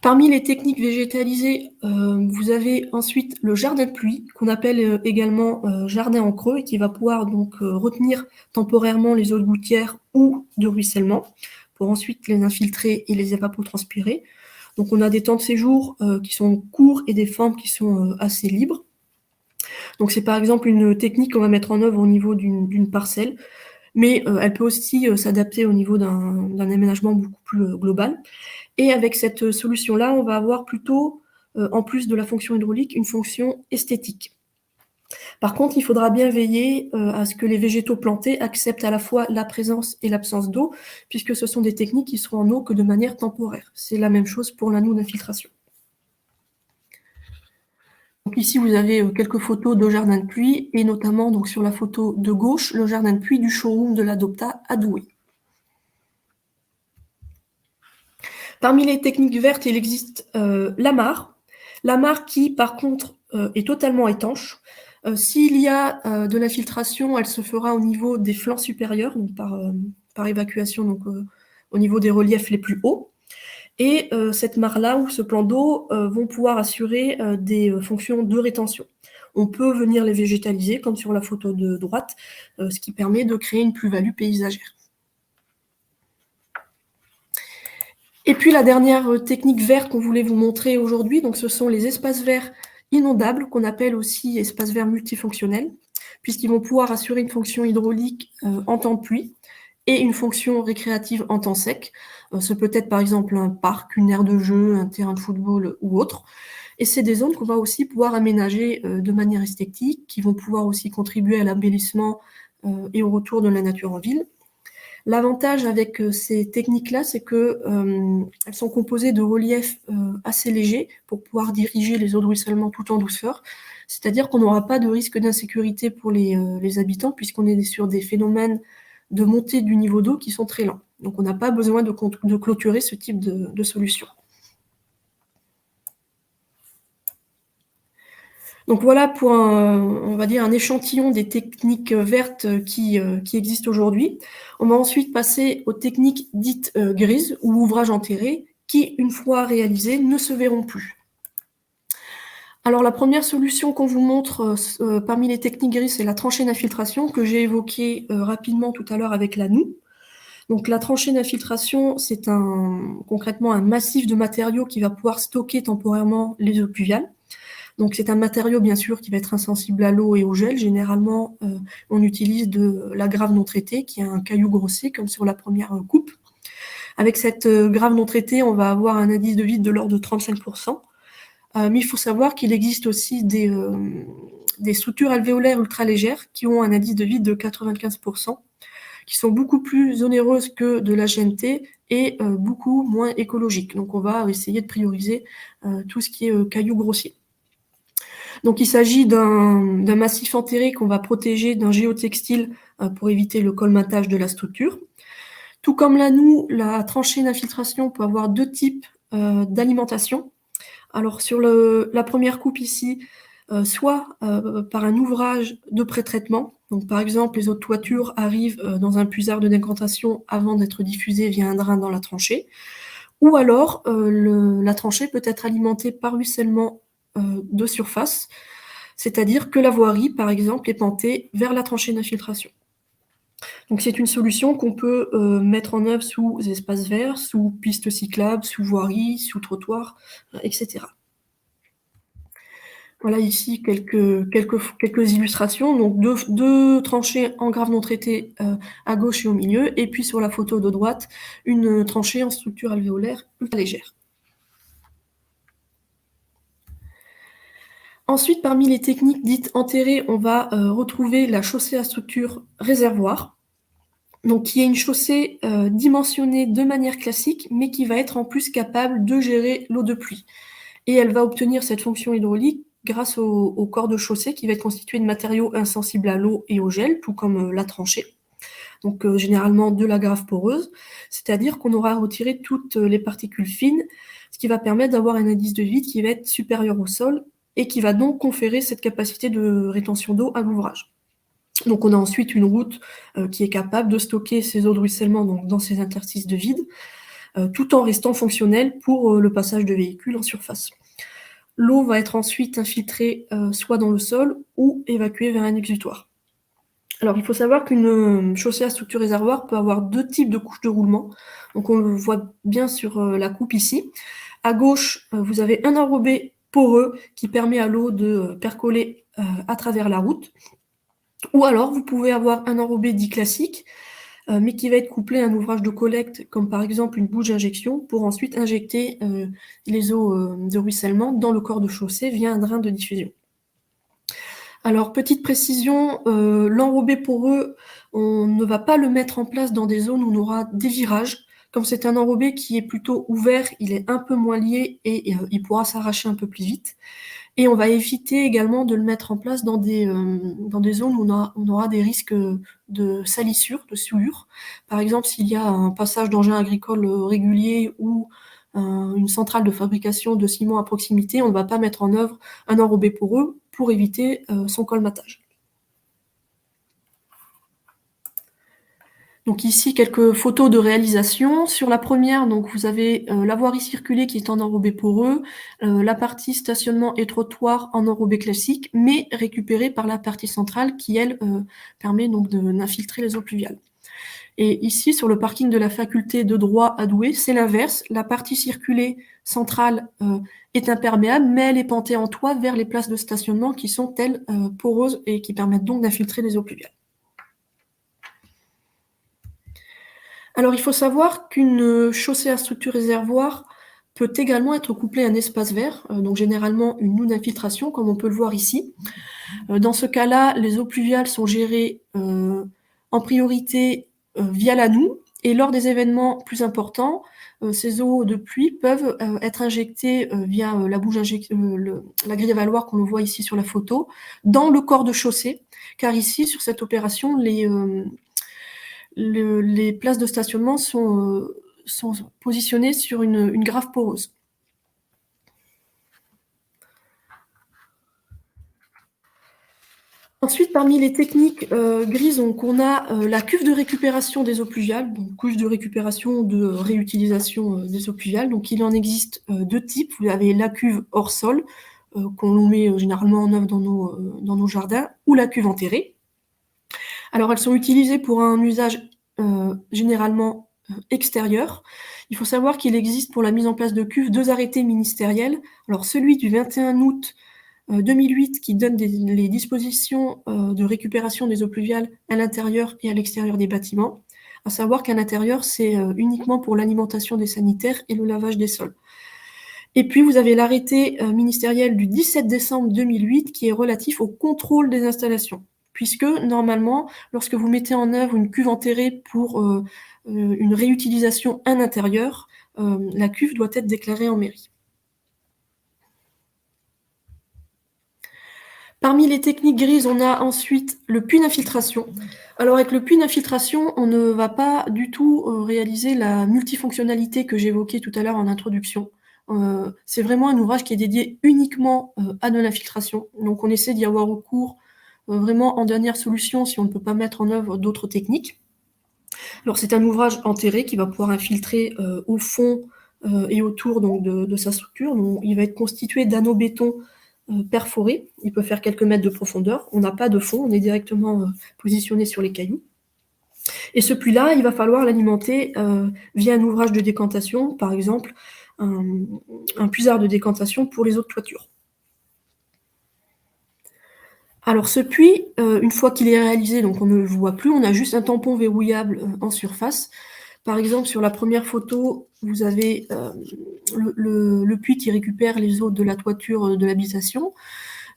Parmi les techniques végétalisées, vous avez ensuite le jardin de pluie qu'on appelle également jardin en creux et qui va pouvoir donc retenir temporairement les eaux de gouttière ou de ruissellement pour ensuite les infiltrer et les évapotranspirer. Donc on a des temps de séjour qui sont courts et des formes qui sont assez libres. Donc c'est par exemple une technique qu'on va mettre en œuvre au niveau d'une parcelle, mais elle peut aussi s'adapter au niveau d'un aménagement beaucoup plus global. Et avec cette solution-là, on va avoir plutôt, en plus de la fonction hydraulique, une fonction esthétique. Par contre, il faudra bien veiller à ce que les végétaux plantés acceptent à la fois la présence et l'absence d'eau, puisque ce sont des techniques qui seront en eau que de manière temporaire. C'est la même chose pour l'anneau d'infiltration. Donc ici, vous avez quelques photos de jardin de pluie, et notamment donc, sur la photo de gauche, le jardin de pluie du showroom de l'Adopta à Douai. Parmi les techniques vertes, il existe la mare. La mare qui, par contre, est totalement étanche. S'il y a de l'infiltration, elle se fera au niveau des flancs supérieurs, donc par évacuation, donc au niveau des reliefs les plus hauts. Et cette mare-là ou ce plan d'eau vont pouvoir assurer des fonctions de rétention. On peut venir les végétaliser, comme sur la photo de droite, ce qui permet de créer une plus-value paysagère. Et puis la dernière technique verte qu'on voulait vous montrer aujourd'hui, donc ce sont les espaces verts inondables, qu'on appelle aussi espaces verts multifonctionnels, puisqu'ils vont pouvoir assurer une fonction hydraulique en temps de pluie et une fonction récréative en temps sec. Ce peut être par exemple un parc, une aire de jeu, un terrain de football ou autre. Et c'est des zones qu'on va aussi pouvoir aménager de manière esthétique, qui vont pouvoir aussi contribuer à l'embellissement et au retour de la nature en ville. L'avantage avec ces techniques-là, c'est qu'elles sont composées de reliefs assez légers pour pouvoir diriger les eaux de ruissellement tout en douceur. C'est-à-dire qu'on n'aura pas de risque d'insécurité pour les habitants, puisqu'on est sur des phénomènes de montée du niveau d'eau qui sont très lents. Donc on n'a pas besoin de clôturer ce type de solution. Donc voilà pour on va dire un échantillon des techniques vertes qui existent aujourd'hui. On va ensuite passer aux techniques dites grises ou ouvrages enterrés qui, une fois réalisés, ne se verront plus. Alors la première solution qu'on vous montre parmi les techniques grises, c'est la tranchée d'infiltration que j'ai évoquée rapidement tout à l'heure avec la noue. Donc la tranchée d'infiltration, c'est concrètement un massif de matériaux qui va pouvoir stocker temporairement les eaux pluviales. Donc c'est un matériau bien sûr qui va être insensible à l'eau et au gel. Généralement, on utilise de la grave non traitée, qui est un caillou grossier comme sur la première coupe. Avec cette grave non traitée, on va avoir un indice de vide de l'ordre de 35%. Mais il faut savoir qu'il existe aussi des structures alvéolaires ultra légères qui ont un indice de vide de 95%, qui sont beaucoup plus onéreuses que de la GNT et beaucoup moins écologiques. Donc on va essayer de prioriser tout ce qui est cailloux grossiers. Donc il s'agit d'un massif enterré qu'on va protéger d'un géotextile pour éviter le colmatage de la structure. Tout comme la noue, la tranchée d'infiltration peut avoir deux types d'alimentation. Alors sur la première coupe ici, soit par un ouvrage de pré-traitement. Donc par exemple, les eaux de toiture arrivent dans un puisard de décantation avant d'être diffusées via un drain dans la tranchée. Ou alors, la tranchée peut être alimentée par ruissellement de surface, c'est-à-dire que la voirie, par exemple, est pantée vers la tranchée d'infiltration. Donc c'est une solution qu'on peut mettre en œuvre sous espaces verts, sous pistes cyclables, sous voiries, sous trottoirs, etc. Voilà ici quelques illustrations. Donc deux tranchées en grave non traitée à gauche et au milieu, et puis sur la photo de droite, une tranchée en structure alvéolaire ultra légère. Ensuite, parmi les techniques dites enterrées, on va retrouver la chaussée à structure réservoir, donc qui est une chaussée dimensionnée de manière classique, mais qui va être en plus capable de gérer l'eau de pluie. Et elle va obtenir cette fonction hydraulique grâce au corps de chaussée qui va être constitué de matériaux insensibles à l'eau et au gel, tout comme la tranchée. Donc généralement de la grave poreuse, c'est-à-dire qu'on aura retiré toutes les particules fines, ce qui va permettre d'avoir un indice de vide qui va être supérieur au sol et qui va donc conférer cette capacité de rétention d'eau à l'ouvrage. Donc on a ensuite une route qui est capable de stocker ces eaux de ruissellement donc, dans ces interstices de vide, tout en restant fonctionnelle pour le passage de véhicules en surface. L'eau va être ensuite infiltrée soit dans le sol ou évacuée vers un exutoire. Alors il faut savoir qu'une chaussée à structure réservoir peut avoir deux types de couches de roulement. Donc on le voit bien sur la coupe ici. À gauche, vous avez un enrobé poreux qui permet à l'eau de percoler à travers la route. Ou alors vous pouvez avoir un enrobé dit classique, mais qui va être couplé à un ouvrage de collecte, comme par exemple une bouche d'injection, pour ensuite injecter les eaux de ruissellement dans le corps de chaussée via un drain de diffusion. Alors, petite précision, l'enrobé poreux, on ne va pas le mettre en place dans des zones où on aura des virages. Comme c'est un enrobé qui est plutôt ouvert, il est un peu moins lié et il pourra s'arracher un peu plus vite. Et on va éviter également de le mettre en place dans des zones où on aura des risques de salissure, de souillure. Par exemple, s'il y a un passage d'engins agricoles régulier ou une centrale de fabrication de ciment à proximité, on ne va pas mettre en œuvre un enrobé poreux pour éviter son colmatage. Donc ici, quelques photos de réalisation. Sur la première, donc vous avez la voirie circulée qui est en enrobé poreux, la partie stationnement et trottoir en enrobé classique, mais récupérée par la partie centrale qui, elle, permet donc d'infiltrer les eaux pluviales. Et ici, sur le parking de la faculté de droit à Douai, c'est l'inverse. La partie circulée centrale est imperméable, mais elle est pentée en toit vers les places de stationnement qui sont, elles, poreuses et qui permettent donc d'infiltrer les eaux pluviales. Alors, il faut savoir qu'une chaussée à structure réservoir peut également être couplée à un espace vert, donc généralement une noue d'infiltration, comme on peut le voir ici. Dans ce cas-là, les eaux pluviales sont gérées en priorité via la noue, et lors des événements plus importants, ces eaux de pluie peuvent être injectées via la bouche la grille à valoir qu'on voit ici sur la photo, dans le corps de chaussée, car ici, sur cette opération, les places de stationnement sont positionnées sur une grave poreuse. Ensuite, parmi les techniques grises, on a la cuve de récupération des eaux pluviales, donc cuve de récupération de réutilisation des eaux pluviales. Donc il en existe deux types. Vous avez la cuve hors sol, qu'on met généralement en œuvre dans nos jardins, ou la cuve enterrée. Alors elles sont utilisées pour un usage généralement extérieur. Il faut savoir qu'il existe pour la mise en place de cuves deux arrêtés ministériels. Alors celui du 21 août 2008 qui donne les dispositions de récupération des eaux pluviales à l'intérieur et à l'extérieur des bâtiments, à savoir qu'à l'intérieur, c'est uniquement pour l'alimentation des sanitaires et le lavage des sols. Et puis, vous avez l'arrêté ministériel du 17 décembre 2008 qui est relatif au contrôle des installations, puisque normalement, lorsque vous mettez en œuvre une cuve enterrée pour une réutilisation à l'intérieur, la cuve doit être déclarée en mairie. Parmi les techniques grises, on a ensuite le puits d'infiltration. Alors avec le puits d'infiltration, on ne va pas du tout réaliser la multifonctionnalité que j'évoquais tout à l'heure en introduction. C'est vraiment un ouvrage qui est dédié uniquement à de l'infiltration. Donc on essaie d'y avoir recours vraiment en dernière solution si on ne peut pas mettre en œuvre d'autres techniques. Alors c'est un ouvrage enterré qui va pouvoir infiltrer au fond et autour donc, de sa structure. Donc, il va être constitué d'anneaux béton perforé, il peut faire quelques mètres de profondeur, on n'a pas de fond, on est directement positionné sur les cailloux. Et ce puits-là, il va falloir l'alimenter via un ouvrage de décantation, par exemple un puisard de décantation pour les eaux de toiture. Alors ce puits, une fois qu'il est réalisé, donc on ne le voit plus, on a juste un tampon verrouillable en surface. Par exemple, sur la première photo, vous avez le puits qui récupère les eaux de la toiture de l'habitation.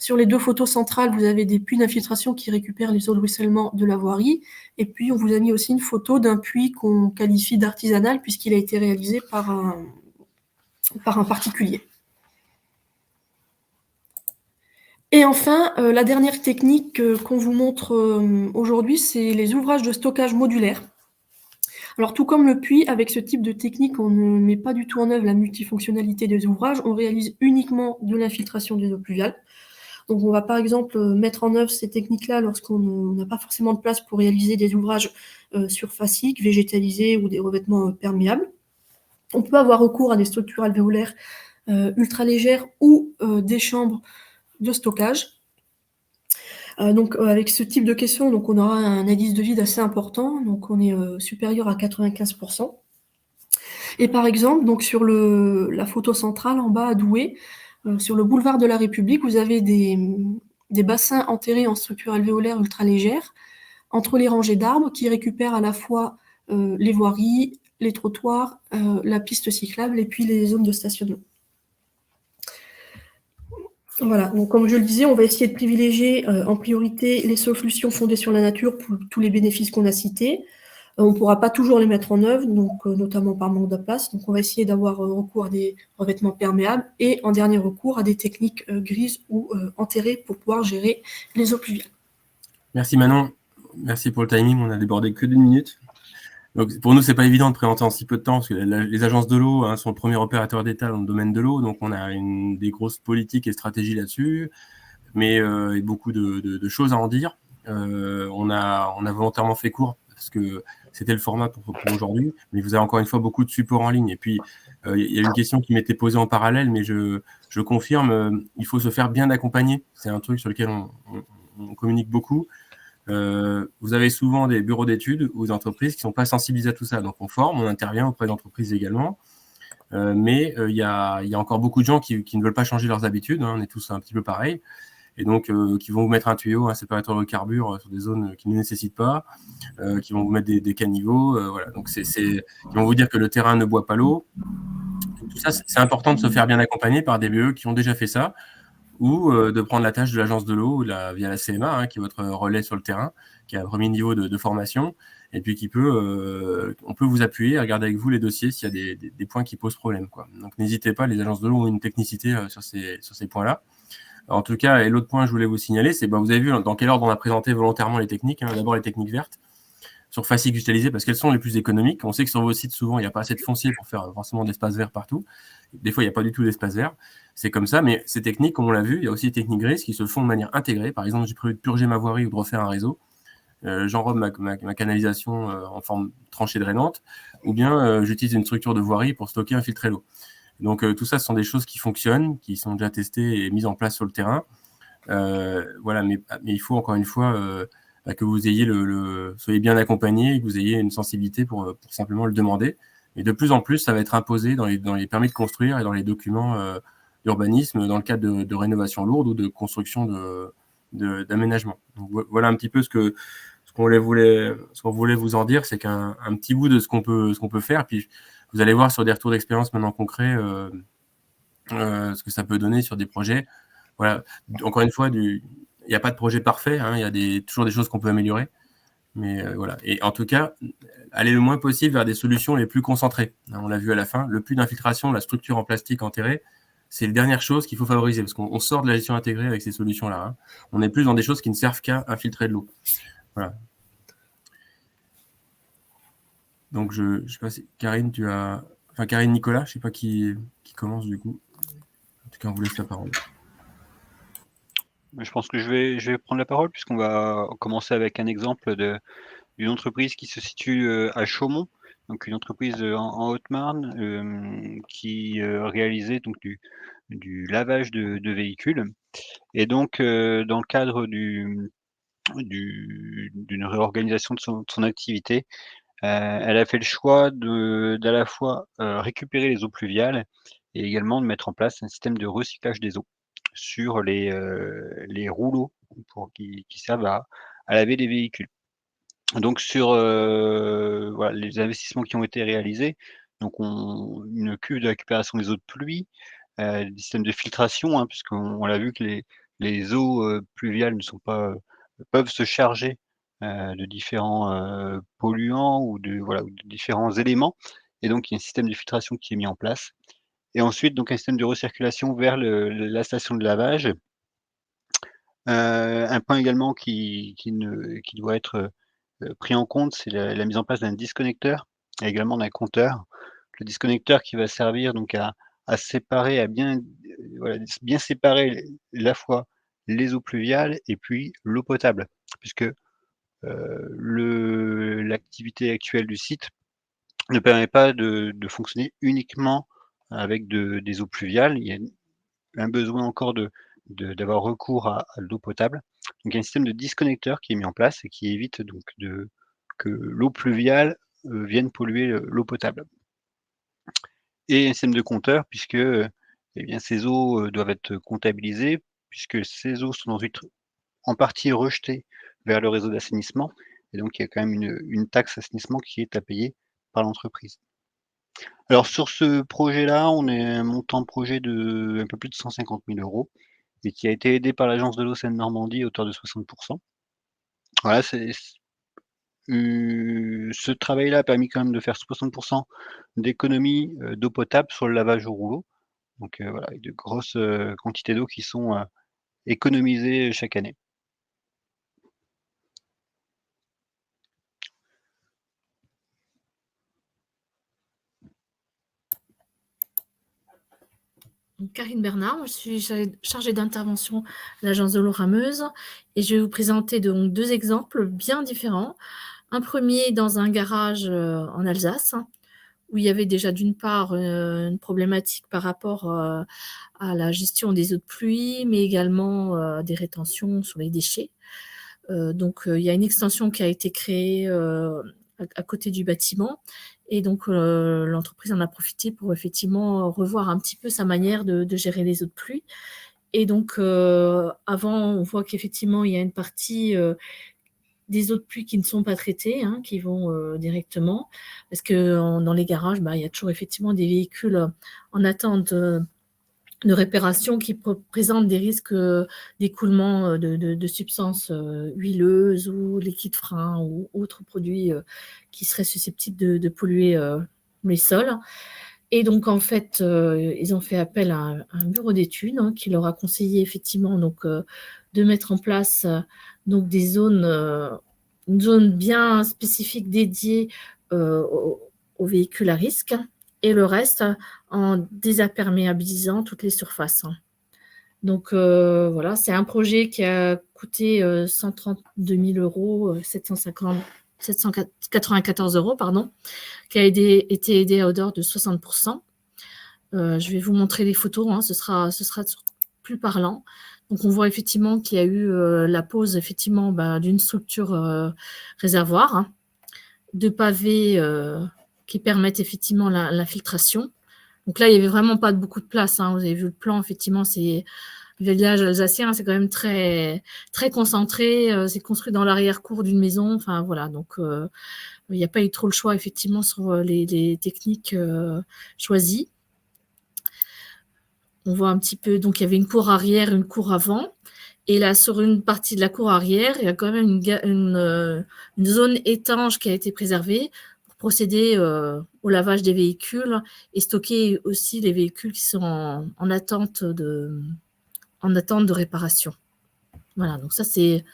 Sur les 2 photos centrales, vous avez des puits d'infiltration qui récupèrent les eaux de ruissellement de la voirie. Et puis, on vous a mis aussi une photo d'un puits qu'on qualifie d'artisanal puisqu'il a été réalisé par un particulier. Et enfin, la dernière technique qu'on vous montre aujourd'hui, c'est les ouvrages de stockage modulaires. Alors, tout comme le puits, avec ce type de technique, on ne met pas du tout en œuvre la multifonctionnalité des ouvrages, on réalise uniquement de l'infiltration des eaux pluviales. Donc, on va par exemple mettre en œuvre ces techniques-là lorsqu'on n'a pas forcément de place pour réaliser des ouvrages surfaciques, végétalisés ou des revêtements perméables. On peut avoir recours à des structures alvéolaires ultra légères ou des chambres de stockage. Donc, avec ce type de question, donc on aura un indice de vide assez important, donc on est supérieur à 95%. Et par exemple, donc sur la photo centrale en bas à Douai, sur le boulevard de la République, vous avez des bassins enterrés en structure alvéolaire ultra légère entre les rangées d'arbres qui récupèrent à la fois les voiries, les trottoirs, la piste cyclable et puis les zones de stationnement. Voilà, donc comme je le disais, on va essayer de privilégier en priorité les solutions fondées sur la nature pour tous les bénéfices qu'on a cités. On ne pourra pas toujours les mettre en œuvre, donc, notamment par manque de place. Donc on va essayer d'avoir recours à des revêtements perméables et en dernier recours à des techniques grises ou enterrées pour pouvoir gérer les eaux pluviales. Merci Manon, merci pour le timing, on a débordé que d'1 minute. Donc, pour nous, c'est pas évident de présenter en si peu de temps, parce que les agences de l'eau sont le premier opérateur d'État dans le domaine de l'eau, donc on a des grosses politiques et stratégies là-dessus, mais et beaucoup de choses à en dire. On a volontairement fait court, parce que c'était le format pour aujourd'hui, mais vous avez encore une fois beaucoup de supports en ligne. Et puis, il y a une question qui m'était posée en parallèle, mais je confirme, il faut se faire bien accompagner. C'est un truc sur lequel on communique beaucoup. Vous avez souvent des bureaux d'études ou des entreprises qui ne sont pas sensibilisées à tout ça. Donc, on forme, on intervient auprès d'entreprises également. Mais il y a encore beaucoup de gens qui ne veulent pas changer leurs habitudes. On est tous un petit peu pareils. Et donc, qui vont vous mettre un tuyau, un séparateur de carbure sur des zones qui ne nécessitent pas, qui vont vous mettre des caniveaux. Voilà. Donc, ils vont vous dire que le terrain ne boit pas l'eau. Tout ça, c'est important de se faire bien accompagner par des BE qui ont déjà fait ça, ou de prendre la tâche de l'agence de l'eau via la CMA, qui est votre relais sur le terrain, qui a un premier niveau de formation, et puis on peut vous appuyer, regarder avec vous les dossiers s'il y a des points qui posent problème, quoi. Donc n'hésitez pas, les agences de l'eau ont une technicité sur ces points-là. En tout cas, et l'autre point que je voulais vous signaler, c'est vous avez vu dans quel ordre on a présenté volontairement les techniques. D'abord les techniques vertes, sur facile utiliser parce qu'elles sont les plus économiques. On sait que sur vos sites, souvent, il n'y a pas assez de foncier pour faire forcément d'espace vert partout. Des fois, il n'y a pas du tout d'espace vert. C'est comme ça, mais ces techniques, comme on l'a vu, il y a aussi des techniques grises qui se font de manière intégrée. Par exemple, j'ai prévu de purger ma voirie ou de refaire un réseau. J'enrobe ma canalisation en forme tranchée drainante, ou bien j'utilise une structure de voirie pour stocker, infiltrer l'eau. Donc tout ça, ce sont des choses qui fonctionnent, qui sont déjà testées et mises en place sur le terrain. Voilà, mais il faut encore une fois que vous ayez soyez bien accompagné et que vous ayez une sensibilité pour simplement le demander. Et de plus en plus, ça va être imposé dans les permis de construire et dans les documents d'urbanisme dans le cadre de rénovation lourde ou de construction d'aménagement. Donc, voilà un petit peu ce qu'on voulait vous en dire, c'est qu'un petit bout de ce qu'on peut faire. Puis vous allez voir sur des retours d'expérience maintenant concrets ce que ça peut donner sur des projets. Voilà. Encore une fois, il n'y a pas de projet parfait, il y a toujours des choses qu'on peut améliorer. Mais voilà. Et en tout cas, aller le moins possible vers des solutions les plus concentrées. On l'a vu à la fin, le puits d'infiltration, la structure en plastique enterrée, c'est la dernière chose qu'il faut favoriser parce qu'on sort de la gestion intégrée avec ces solutions-là. On est plus dans des choses qui ne servent qu'à infiltrer de l'eau. Voilà. Donc, je ne sais pas si Karine, Karine, Nicolas, je ne sais pas qui commence du coup. En tout cas, on vous laisse la parole. Je pense que je vais prendre la parole puisqu'on va commencer avec un exemple d'une entreprise qui se situe à Chaumont, donc une entreprise en Haute-Marne qui réalisait donc du lavage de véhicules. Et donc, dans le cadre d'une réorganisation de son activité, elle a fait le choix d'à la fois récupérer les eaux pluviales et également de mettre en place un système de recyclage des eaux sur les rouleaux qui servent à laver les véhicules. Donc sur voilà, les investissements qui ont été réalisés, donc une cuve de récupération des eaux de pluie, des systèmes de filtration, puisqu'on l'a vu que les eaux pluviales ne sont pas, peuvent se charger de différents polluants ou de différents éléments et donc il y a un système de filtration qui est mis en place et ensuite donc un système de recirculation vers la station de lavage. Un point également qui doit être pris en compte, c'est la mise en place d'un disconnecteur et également d'un compteur. Le disconnecteur qui va servir donc à séparer, à bien séparer la fois les eaux pluviales et puis l'eau potable. Puisque, l'activité actuelle du site ne permet pas de fonctionner uniquement avec des eaux pluviales. Il y a un besoin encore d'avoir recours à l'eau potable. Donc il y a un système de disconnecteur qui est mis en place et qui évite donc que l'eau pluviale vienne polluer l'eau potable. Et un système de compteur puisque eh bien, ces eaux doivent être comptabilisées puisque ces eaux sont ensuite en partie rejetées vers le réseau d'assainissement et donc il y a quand même une taxe assainissement qui est à payer par l'entreprise. Alors sur ce projet-là, on est un montant de projet de un peu plus de 150 000 € et qui a été aidé par l'Agence de l'eau Seine-Normandie à hauteur de 60 %. Voilà, ce travail-là a permis quand même de faire 60 % d'économie, d'eau potable sur le lavage au rouleau. Donc voilà, avec de grosses, quantités d'eau qui sont, économisées chaque année. Donc, Karine Bernard, je suis chargée d'intervention à l'agence de l'eau rameuse et je vais vous présenter donc 2 exemples bien différents. Un premier dans un garage en Alsace, où il y avait déjà d'une part une problématique par rapport à la gestion des eaux de pluie, mais également des rétentions sur les déchets. Donc, il y a une extension qui a été créée à côté du bâtiment. Et donc, l'entreprise en a profité pour effectivement revoir un petit peu sa manière de gérer les eaux de pluie. Et donc, avant, on voit qu'effectivement, il y a une partie des eaux de pluie qui ne sont pas traitées, hein, qui vont directement. Parce que dans les garages, il y a toujours effectivement des véhicules en attente de réparation qui présentent des risques d'écoulement de substances huileuses ou liquides freins ou autres produits qui seraient susceptibles de polluer les sols. Et donc, en fait, ils ont fait appel à un bureau d'études qui leur a conseillé effectivement donc, de mettre en place donc des zones, une zone bien spécifique dédiée aux véhicules à risque et le reste en désimperméabilisant toutes les surfaces. Donc voilà, c'est un projet qui a coûté 132 000 €, 794 €, pardon, qui a été aidé à hauteur de 60 %. Je vais vous montrer les photos, hein, ce sera plus parlant. Donc on voit effectivement qu'il y a eu la pose effectivement d'une structure réservoir, hein, de pavés qui permettent effectivement l'infiltration. Donc là, il n'y avait vraiment pas beaucoup de place, hein. Vous avez vu le plan, effectivement, c'est le village alsacien, c'est quand même très, très concentré. C'est construit dans l'arrière-cour d'une maison. Enfin, voilà. Donc, il n'y a pas eu trop le choix, effectivement, sur les techniques choisies. On voit un petit peu, donc il y avait une cour arrière, une cour avant. Et là, sur une partie de la cour arrière, il y a quand même une zone étanche qui a été préservée pour procéder au lavage des véhicules et stocker aussi les véhicules qui sont en attente de réparation. Voilà, donc ça, c'est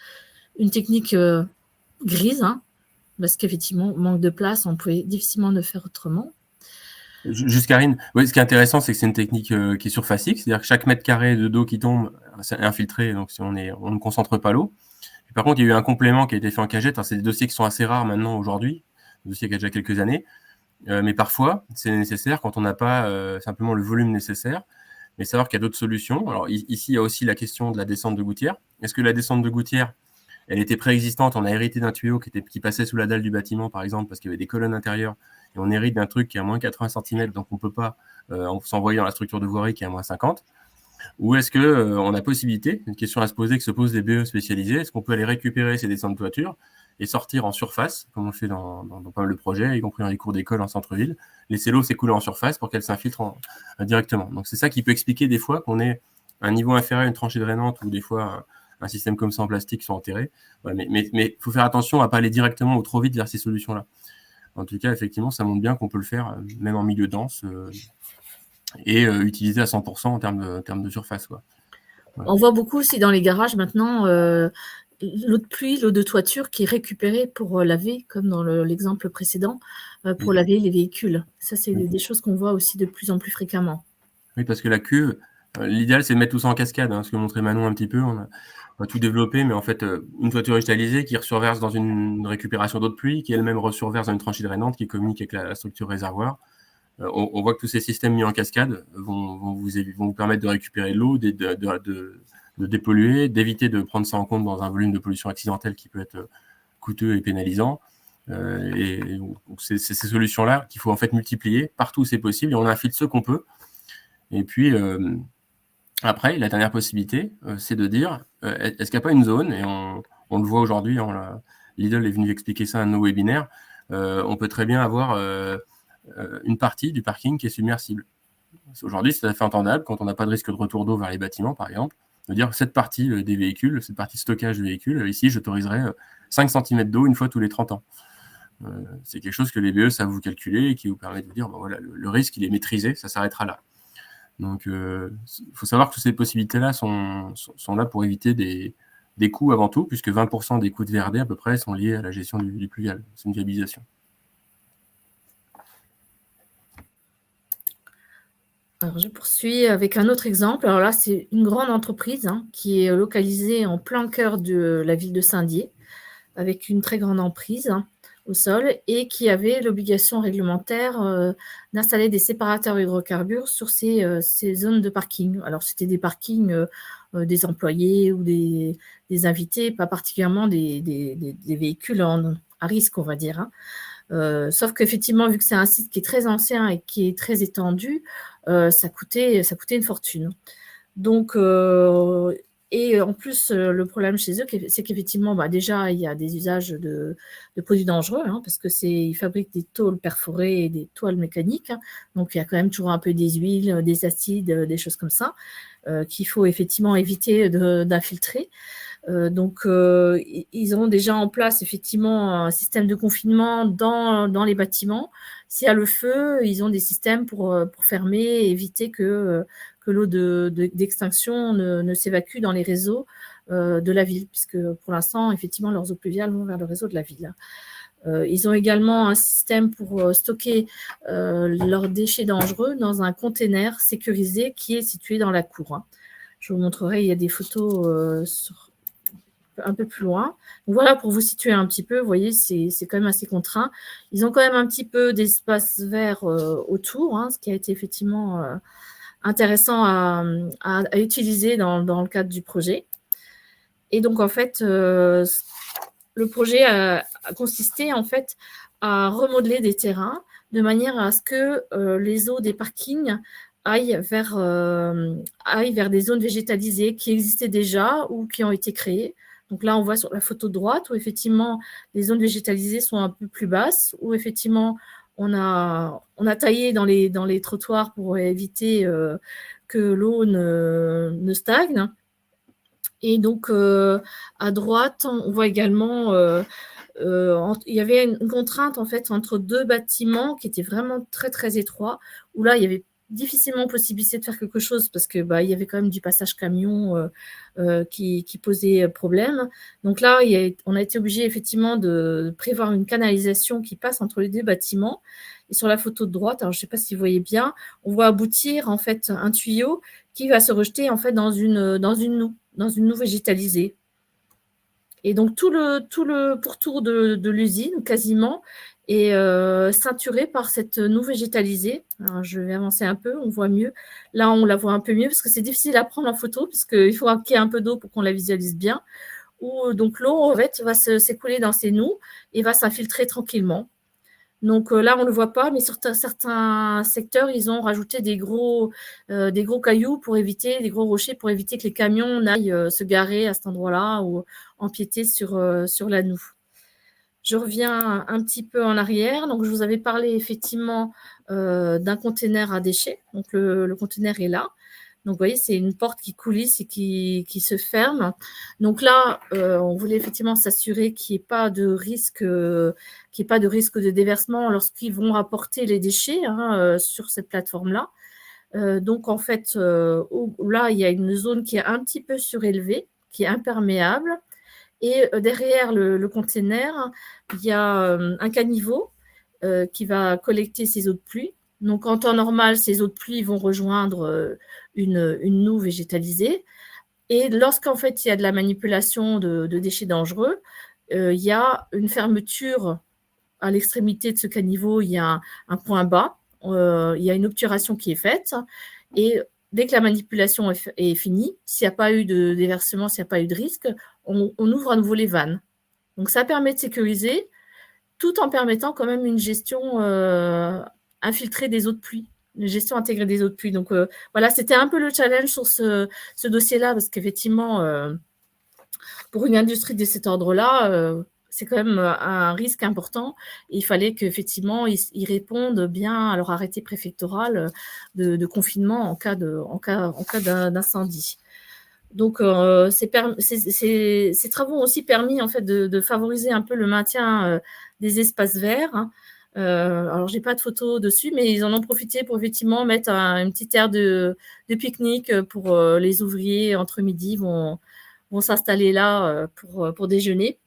une technique grise, hein, parce qu'effectivement, manque de place, on pouvait difficilement le faire autrement. Juste Karine, oui, ce qui est intéressant, c'est que c'est une technique qui est surfacique, c'est-à-dire que chaque mètre carré d'eau qui tombe est infiltré, donc on ne concentre pas l'eau. Par contre, il y a eu un complément qui a été fait en cagette. C'est des dossiers qui sont assez rares maintenant aujourd'hui, des dossiers qui ont déjà quelques années, mais parfois c'est nécessaire quand on n'a pas simplement le volume nécessaire. Mais savoir qu'il y a d'autres solutions. Alors ici, il y a aussi la question de la descente de gouttière. Est-ce que la descente de gouttière, elle était préexistante? On a hérité d'un tuyau qui passait sous la dalle du bâtiment, par exemple, parce qu'il y avait des colonnes intérieures. Et on hérite d'un truc qui est à moins 80 cm, donc on ne peut pas s'envoyer dans la structure de voirie qui est à moins 50. Ou est-ce qu'on a possibilité, une question à se poser que se posent les BE spécialisés, est-ce qu'on peut aller récupérer ces descentes de toiture et sortir en surface, comme on le fait dans pas mal de projets, y compris dans les cours d'école en centre-ville, laisser l'eau s'écouler en surface pour qu'elle s'infiltre directement. Donc c'est ça qui peut expliquer des fois qu'on ait un niveau inférieur à une tranchée drainante ou des fois un système comme ça en plastique sont enterrés. Ouais, mais il faut faire attention à ne pas aller directement ou trop vite vers ces solutions-là. En tout cas, effectivement, ça montre bien qu'on peut le faire même en milieu dense et utiliser à 100% en termes de surface, quoi. On voit beaucoup aussi dans les garages maintenant l'eau de pluie, l'eau de toiture qui est récupérée pour laver, comme dans l'exemple précédent, pour laver les véhicules. Ça, c'est des choses qu'on voit aussi de plus en plus fréquemment. Oui, parce que la cuve, l'idéal, c'est de mettre tout ça en cascade, ce que montrait Manon un petit peu. On a tout développé, mais en fait, une toiture végétalisée qui resurverse dans une récupération d'eau de pluie, qui elle-même resurverse dans une tranchée drainante qui communique avec la structure réservoir. On voit que tous ces systèmes mis en cascade vont vous permettre de récupérer l'eau, de dépolluer, d'éviter de prendre ça en compte dans un volume de pollution accidentelle qui peut être coûteux et pénalisant. Et c'est ces solutions-là qu'il faut en fait multiplier partout où c'est possible, et on infiltre ce qu'on peut. Et puis, après, la dernière possibilité, c'est de dire, est-ce qu'il n'y a pas une zone, et on le voit aujourd'hui, Lidl est venu expliquer ça à nos webinaires, on peut très bien avoir une partie du parking qui est submersible. Aujourd'hui, c'est tout à fait entendable, quand on n'a pas de risque de retour d'eau vers les bâtiments, par exemple, de dire cette partie des véhicules, cette partie de stockage de véhicules, ici, j'autoriserai 5 cm d'eau une fois tous les 30 ans. C'est quelque chose que les BE savent vous calculer et qui vous permet de vous dire, bon, voilà, le risque, il est maîtrisé, ça s'arrêtera là. Donc, il faut savoir que toutes ces possibilités-là sont là pour éviter des coûts avant tout, puisque 20% des coûts de VRD à peu près sont liés à la gestion du pluvial. C'est une viabilisation. Alors, je poursuis avec un autre exemple. Alors là, c'est une grande entreprise qui est localisée en plein cœur de la ville de Saint-Dié, avec une très grande emprise au sol, et qui avait l'obligation réglementaire d'installer des séparateurs hydrocarbures sur ces zones de parking. Alors, c'était des parkings des employés ou des invités, pas particulièrement des véhicules à risque, on va dire. Sauf qu'effectivement, vu que c'est un site qui est très ancien et qui est très étendu, ça coûtait une fortune. Donc, et en plus, le problème chez eux, c'est qu'effectivement, déjà, il y a des usages de produits dangereux, parce qu'ils fabriquent des tôles perforées et des toiles mécaniques. Donc, il y a quand même toujours un peu des huiles, des acides, des choses comme ça, qu'il faut effectivement éviter d'infiltrer. Donc, ils ont déjà en place effectivement un système de confinement dans les bâtiments. S'il y a le feu, ils ont des systèmes pour fermer et éviter que l'eau d'extinction ne s'évacue dans les réseaux de la ville, puisque pour l'instant, effectivement, leurs eaux pluviales vont vers le réseau de la ville. Ils ont également un système pour stocker leurs déchets dangereux dans un container sécurisé qui est situé dans la cour. Je vous montrerai, il y a des photos un peu plus loin. Donc voilà, pour vous situer un petit peu, vous voyez, c'est quand même assez contraint. Ils ont quand même un petit peu d'espace vert autour, ce qui a été effectivement intéressant à utiliser dans le cadre du projet. Et donc, en fait, le projet a consisté, en fait, à remodeler des terrains de manière à ce que les eaux des parkings aillent vers des zones végétalisées qui existaient déjà ou qui ont été créées. Donc là, on voit sur la photo de droite où effectivement les zones végétalisées sont un peu plus basses, où effectivement on a taillé dans les trottoirs pour éviter que l'eau ne stagne. Et donc à droite, on voit également il y avait une contrainte en fait entre deux bâtiments qui étaient vraiment très très étroits, où là il y avait difficilement possibilité de faire quelque chose parce que il y avait quand même du passage camion qui posait problème. Donc là, on a été obligé effectivement de prévoir une canalisation qui passe entre les deux bâtiments. Et sur la photo de droite, alors je ne sais pas si vous voyez bien, on voit aboutir en fait un tuyau qui va se rejeter en fait dans une noue végétalisée. Et donc tout le pourtour de l'usine quasiment est ceinturé par cette noue végétalisée. Alors, je vais avancer un peu, on voit mieux. Là, on la voit un peu mieux parce que c'est difficile à prendre en photo parce qu'il faut qu'il y ait un peu d'eau pour qu'on la visualise bien. Où donc l'eau en fait va s'écouler dans ces noues et va s'infiltrer tranquillement. Donc là, on ne le voit pas, mais sur certains secteurs, ils ont rajouté des gros cailloux pour éviter, des gros rochers pour éviter que les camions n'aillent se garer à cet endroit-là ou empiéter sur la noue. Je reviens un petit peu en arrière. Donc, je vous avais parlé effectivement d'un conteneur à déchets. Donc, le conteneur est là. Donc, vous voyez, c'est une porte qui coulisse et qui se ferme. Donc là, on voulait effectivement s'assurer qu'il n'y ait pas de risque, de déversement lorsqu'ils vont rapporter les déchets sur cette plateforme-là. Donc, en fait, là, il y a une zone qui est un petit peu surélevée, qui est imperméable. Et derrière le container, il y a un caniveau qui va collecter ces eaux de pluie. Donc, en temps normal, ces eaux de pluie vont rejoindre une noue végétalisée. Et lorsqu'en fait, il y a de la manipulation de déchets dangereux, il y a une fermeture à l'extrémité de ce caniveau, il y a un point bas, il y a une obturation qui est faite. Et dès que la manipulation est finie, s'il n'y a pas eu de déversement, s'il n'y a pas eu de risque, on ouvre à nouveau les vannes. Donc, ça permet de sécuriser tout en permettant quand même une gestion infiltrée des eaux de pluie, une gestion intégrée des eaux de pluie. Donc, voilà, c'était un peu le challenge sur ce dossier-là, parce qu'effectivement, pour une industrie de cet ordre-là, c'est quand même un risque important. Et il fallait qu'effectivement, ils répondent bien à leur arrêté préfectoral de confinement en cas d'incendie. Donc, ces travaux ont aussi permis en fait de favoriser un peu le maintien des espaces verts. Alors, j'ai pas de photos dessus, mais ils en ont profité pour effectivement mettre une petite aire de pique-nique pour les ouvriers entre midi vont s'installer là pour déjeuner.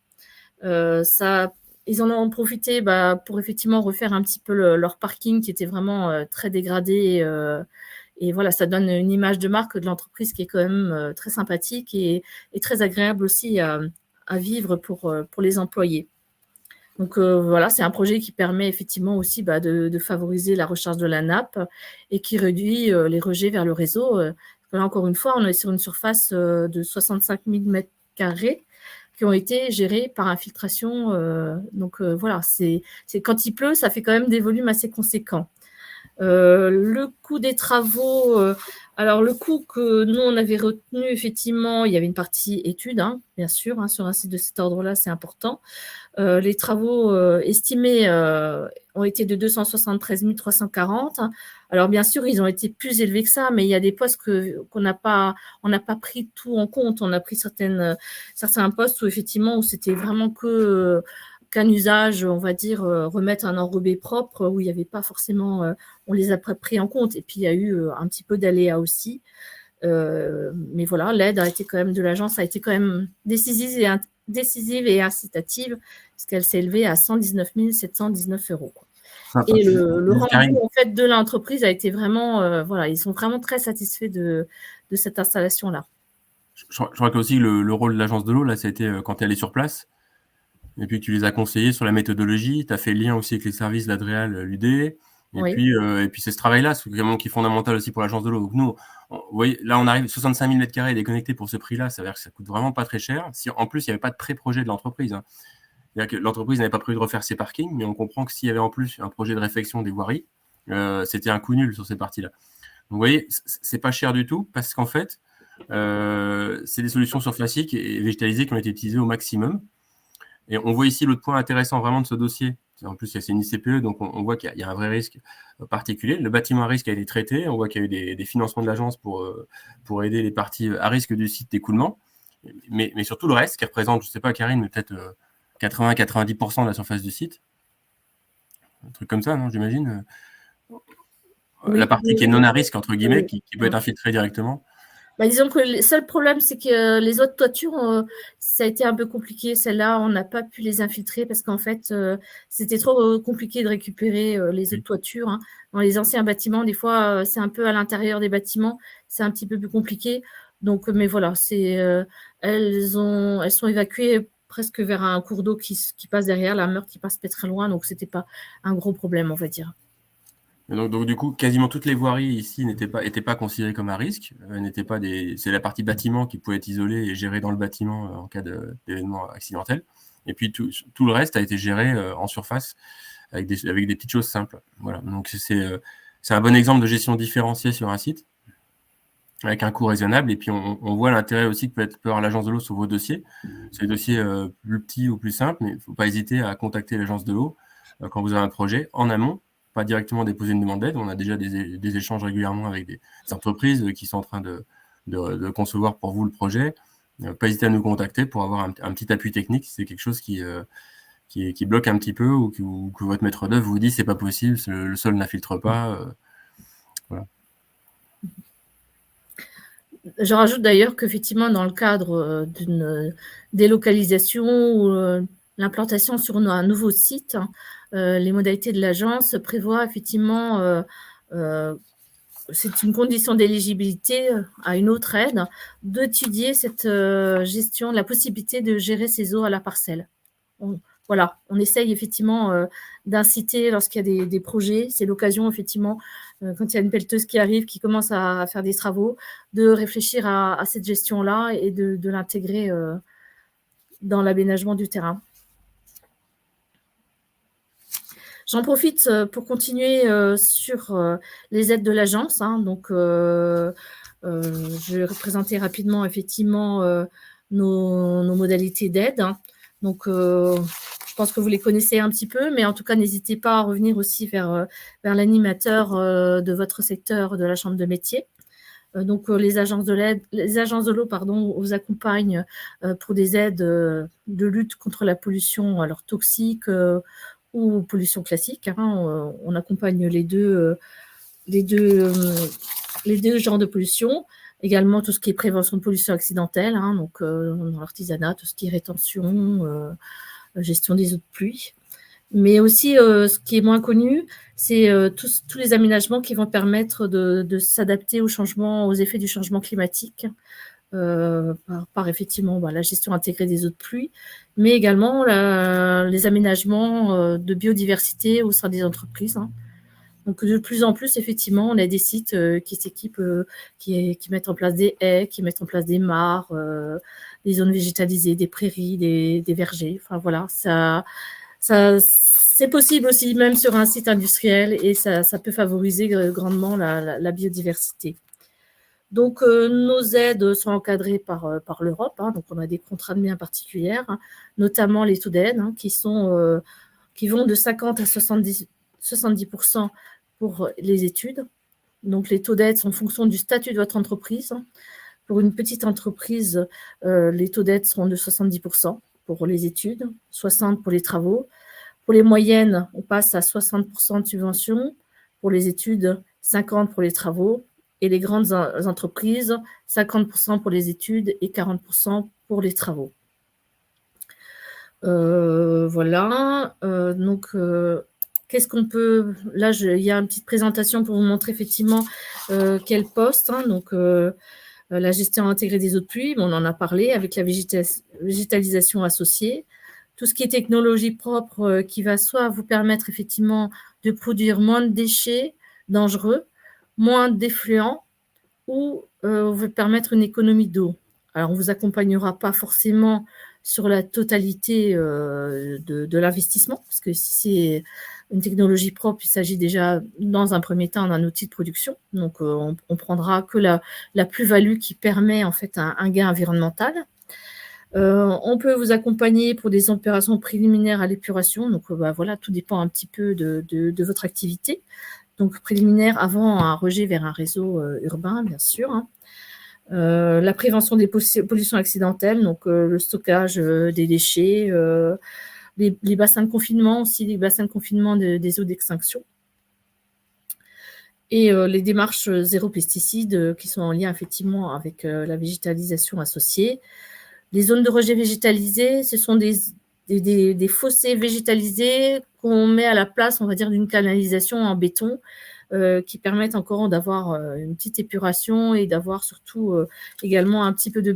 Ils en ont profité pour effectivement refaire un petit peu leur parking qui était vraiment très dégradé. Et voilà, ça donne une image de marque de l'entreprise qui est quand même très sympathique et très agréable aussi à vivre pour les employés. Donc voilà, c'est un projet qui permet effectivement aussi de favoriser la recharge de la nappe et qui réduit les rejets vers le réseau. Là, encore une fois, on est sur une surface de 65 000 mètres carrés qui ont été gérés par infiltration. Donc voilà, c'est quand il pleut, ça fait quand même des volumes assez conséquents. Le coût des travaux, alors le coût que nous, on avait retenu, effectivement, il y avait une partie étude, bien sûr, sur un site de cet ordre-là, c'est important. Les travaux estimés ont été de 273 340. Alors, bien sûr, ils ont été plus élevés que ça, mais il y a des postes on n'a pas pris tout en compte. On a pris certains postes où, effectivement, où c'était vraiment qu'un usage, on va dire, remettre un enrobé propre, où il n'y avait pas forcément, on les a pas pris en compte. Et puis, il y a eu un petit peu d'aléas aussi. Mais voilà, l'aide de l'agence a été quand même décisive et incitative, puisqu'elle s'est élevée à 119 719 €. Et le rendu en fait, de l'entreprise a été vraiment, voilà, ils sont vraiment très satisfaits de cette installation-là. Je crois que aussi le rôle de l'agence de l'eau, là, ça a été quand elle est sur place. Et puis, tu les as conseillés sur la méthodologie. Tu as fait le lien aussi avec les services de l'Adréal, l'UD. Et puis, c'est ce travail-là qui est fondamental aussi pour l'agence de l'eau. Donc, nous, vous voyez, là, on arrive 65 000 mètres carrés déconnectés pour ce prix-là. Ça veut dire que ça coûte vraiment pas très cher. Si, en plus, il n'y avait pas de pré-projet de l'entreprise. C'est-à-dire que l'entreprise n'avait pas prévu de refaire ses parkings, mais on comprend que s'il y avait en plus un projet de réfection des voiries, c'était un coup nul sur ces parties-là. Donc, vous voyez, c'est pas cher du tout parce qu'en fait, c'est des solutions surfaciques et végétalisées qui ont été utilisées au maximum. Et on voit ici l'autre point intéressant vraiment de ce dossier. En plus, c'est une ICPE, donc on voit qu'il y a un vrai risque particulier. Le bâtiment à risque a été traité. On voit qu'il y a eu des financements de l'agence pour aider les parties à risque du site d'écoulement. Mais surtout le reste, qui représente, je ne sais pas, Karine, mais peut-être 80-90% de la surface du site. Un truc comme ça, non, j'imagine. La partie qui est non à risque, entre guillemets, qui peut être infiltrée directement. Disons que le seul problème, c'est que les autres toitures, ça a été un peu compliqué. Celles-là, on n'a pas pu les infiltrer parce qu'en fait, c'était trop compliqué de récupérer les autres toitures. Dans les anciens bâtiments, des fois, c'est un peu à l'intérieur des bâtiments, c'est un petit peu plus compliqué. Donc, mais voilà, elles sont évacuées presque vers un cours d'eau qui passe derrière, la Meurthe qui passe pas très loin, donc c'était pas un gros problème, on va dire. Donc du coup, quasiment toutes les voiries ici étaient pas considérées comme à risque. C'est la partie bâtiment qui pouvait être isolée et gérée dans le bâtiment en cas d'événement accidentel. Et puis tout le reste a été géré en surface avec des petites choses simples. Voilà. Donc c'est un bon exemple de gestion différenciée sur un site avec un coût raisonnable. Et puis on voit l'intérêt aussi que peut avoir l'agence de l'eau sur vos dossiers. C'est des dossiers plus petits ou plus simples, mais il ne faut pas hésiter à contacter l'agence de l'eau quand vous avez un projet en amont. pas directement déposer une demande d'aide. On a déjà des échanges régulièrement avec des entreprises qui sont en train de concevoir pour vous le projet. Pas hésiter à nous contacter pour avoir un petit appui technique si c'est quelque chose qui bloque un petit peu ou que votre maître d'œuvre vous dit c'est pas possible, le sol n'infiltre pas. Voilà. Je rajoute d'ailleurs qu'effectivement, dans le cadre d'une délocalisation ou l'implantation sur un nouveau site, les modalités de l'agence prévoient effectivement, c'est une condition d'éligibilité à une autre aide, d'étudier cette gestion, la possibilité de gérer ces eaux à la parcelle. Voilà, on essaye effectivement d'inciter lorsqu'il y a des projets. C'est l'occasion, effectivement, quand il y a une pelleteuse qui arrive, qui commence à faire des travaux, de réfléchir à cette gestion-là et de l'intégrer dans l'aménagement du terrain. J'en profite pour continuer sur les aides de l'agence. Hein. Donc, je vais présenter rapidement, effectivement, nos modalités d'aide. Hein. Donc, je pense que vous les connaissez un petit peu, mais en tout cas, n'hésitez pas à revenir aussi vers l'animateur de votre secteur de la chambre de métier. Donc, les agences de l'eau, vous accompagnent pour des aides de lutte contre la pollution, alors toxique ou pollution classique. Hein. On accompagne les deux genres de pollution. Également, tout ce qui est prévention de pollution accidentelle, hein, donc dans l'artisanat, tout ce qui est rétention, gestion des eaux de pluie. Mais aussi, ce qui est moins connu, c'est tous les aménagements qui vont permettre de s'adapter aux effets du changement climatique, par effectivement la gestion intégrée des eaux de pluie, mais également les aménagements de biodiversité au sein des entreprises. Hein. Donc, de plus en plus, effectivement, on a des sites qui s'équipent, qui mettent en place des haies, qui mettent en place des mares, des zones végétalisées, des prairies, des vergers. Enfin, voilà, ça c'est possible aussi, même sur un site industriel, et ça peut favoriser grandement la biodiversité. Donc, nos aides sont encadrées par l'Europe. Hein, donc, on a des contrats de biens particulières, hein, notamment les taux d'aide, hein, qui vont de 50 à 70% pour les études. Donc, les taux d'aide sont en fonction du statut de votre entreprise. Pour une petite entreprise, les taux d'aide seront de 70% pour les études, 60% pour les travaux. Pour les moyennes, on passe à 60% de subvention. Pour les études, 50% pour les travaux. Et les grandes entreprises, 50% pour les études et 40% pour les travaux. Voilà. Donc, qu'est-ce qu'on peut... Là, il y a une petite présentation pour vous montrer effectivement quel poste. Hein, donc, la gestion intégrée des eaux de pluie, on en a parlé, avec la végétalisation associée. Tout ce qui est technologie propre qui va soit vous permettre effectivement de produire moins de déchets dangereux, moins d'effluents, ou vous permettre une économie d'eau. Alors, on ne vous accompagnera pas forcément sur la totalité de l'investissement, parce que si c'est une technologie propre, il s'agit déjà, dans un premier temps, d'un outil de production. Donc, on prendra que la plus-value qui permet en fait un gain environnemental. On peut vous accompagner pour des opérations préliminaires à l'épuration. Donc, voilà, tout dépend un petit peu de votre activité. Donc, préliminaire avant un rejet vers un réseau urbain, bien sûr. Hein. La prévention des pollutions accidentelles, donc le stockage des déchets, les bassins de confinement aussi, les bassins de confinement des eaux d'extinction. Et les démarches zéro pesticide qui sont en lien effectivement avec la végétalisation associée. Les zones de rejet végétalisées, ce sont des fossés végétalisés qu'on met à la place, on va dire, d'une canalisation en béton qui permettent encore d'avoir une petite épuration et d'avoir surtout également un petit peu de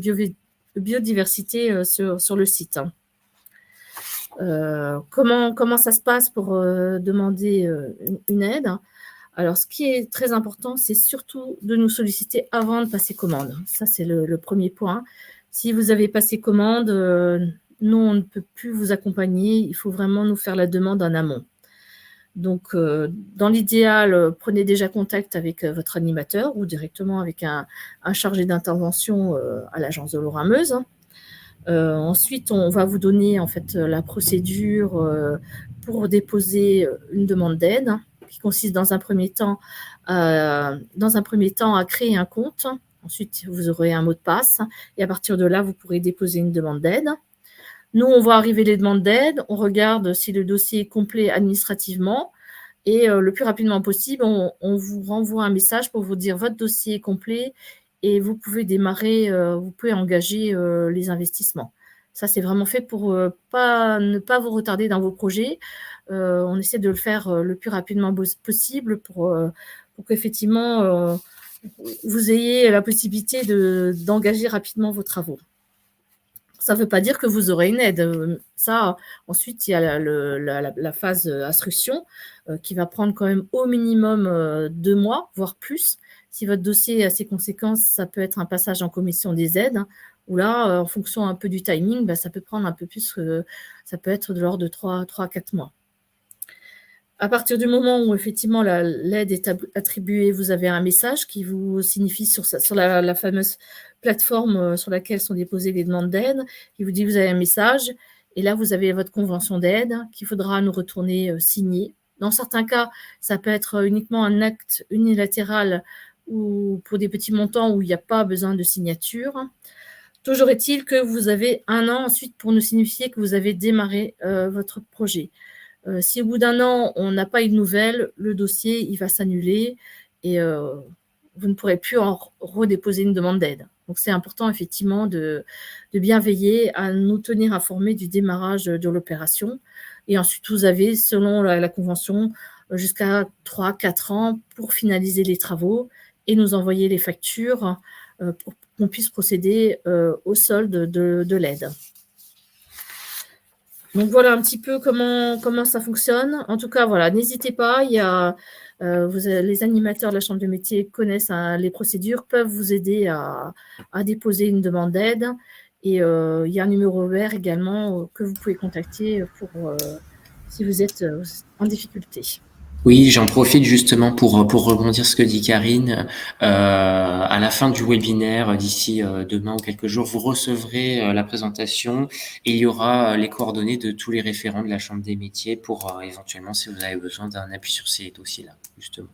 biodiversité sur le site. Comment ça se passe pour demander une aide? Alors, ce qui est très important, c'est surtout de nous solliciter avant de passer commande. Ça, c'est le premier point. Si vous avez passé commande, nous, on ne peut plus vous accompagner. Il faut vraiment nous faire la demande en amont. Donc, dans l'idéal, prenez déjà contact avec votre animateur ou directement avec un chargé d'intervention à l'agence de l'eau rameuse. Ensuite, on va vous donner en fait la procédure pour déposer une demande d'aide qui consiste dans un premier temps à créer un compte. Ensuite, vous aurez un mot de passe et à partir de là, vous pourrez déposer une demande d'aide. Nous, on voit arriver les demandes d'aide, on regarde si le dossier est complet administrativement et le plus rapidement possible, on vous renvoie un message pour vous dire votre dossier est complet et vous pouvez démarrer, vous pouvez engager les investissements. Ça, c'est vraiment fait pour ne pas vous retarder dans vos projets. On essaie de le faire le plus rapidement possible pour qu'effectivement, vous ayez la possibilité d'engager rapidement vos travaux. Ça ne veut pas dire que vous aurez une aide. Ça, ensuite, il y a la phase instruction qui va prendre quand même au minimum 2 mois, voire plus. Si votre dossier a ses conséquences, ça peut être un passage en commission des aides, où là, en fonction un peu du timing, ça peut prendre un peu plus, ça peut être de l'ordre de 3 à 4 mois. À partir du moment où effectivement l'aide est attribuée, vous avez un message qui vous signifie sur la fameuse plateforme sur laquelle sont déposées les demandes d'aide, qui vous dit vous avez un message, et là vous avez votre convention d'aide qu'il faudra nous retourner signer. Dans certains cas, ça peut être uniquement un acte unilatéral ou pour des petits montants où il n'y a pas besoin de signature. Toujours est-il que vous avez 1 an ensuite pour nous signifier que vous avez démarré votre projet. Si au bout d'1 an, on n'a pas une nouvelle, le dossier il va s'annuler et vous ne pourrez plus en redéposer une demande d'aide. Donc, c'est important effectivement de bien veiller à nous tenir informés du démarrage de l'opération. Et ensuite, vous avez, selon la convention, jusqu'à 3-4 ans pour finaliser les travaux et nous envoyer les factures pour qu'on puisse procéder au solde de l'aide. Donc, voilà un petit peu comment ça fonctionne. En tout cas, voilà, n'hésitez pas. Il y a, les animateurs de la Chambre de métier connaissent les procédures, peuvent vous aider à déposer une demande d'aide. Et il y a un numéro vert également que vous pouvez contacter si vous êtes en difficulté. Oui, j'en profite justement pour rebondir ce que dit Karine. À la fin du webinaire, d'ici demain ou quelques jours, vous recevrez la présentation et il y aura les coordonnées de tous les référents de la Chambre des métiers pour éventuellement, si vous avez besoin d'un appui sur ces dossiers-là, justement.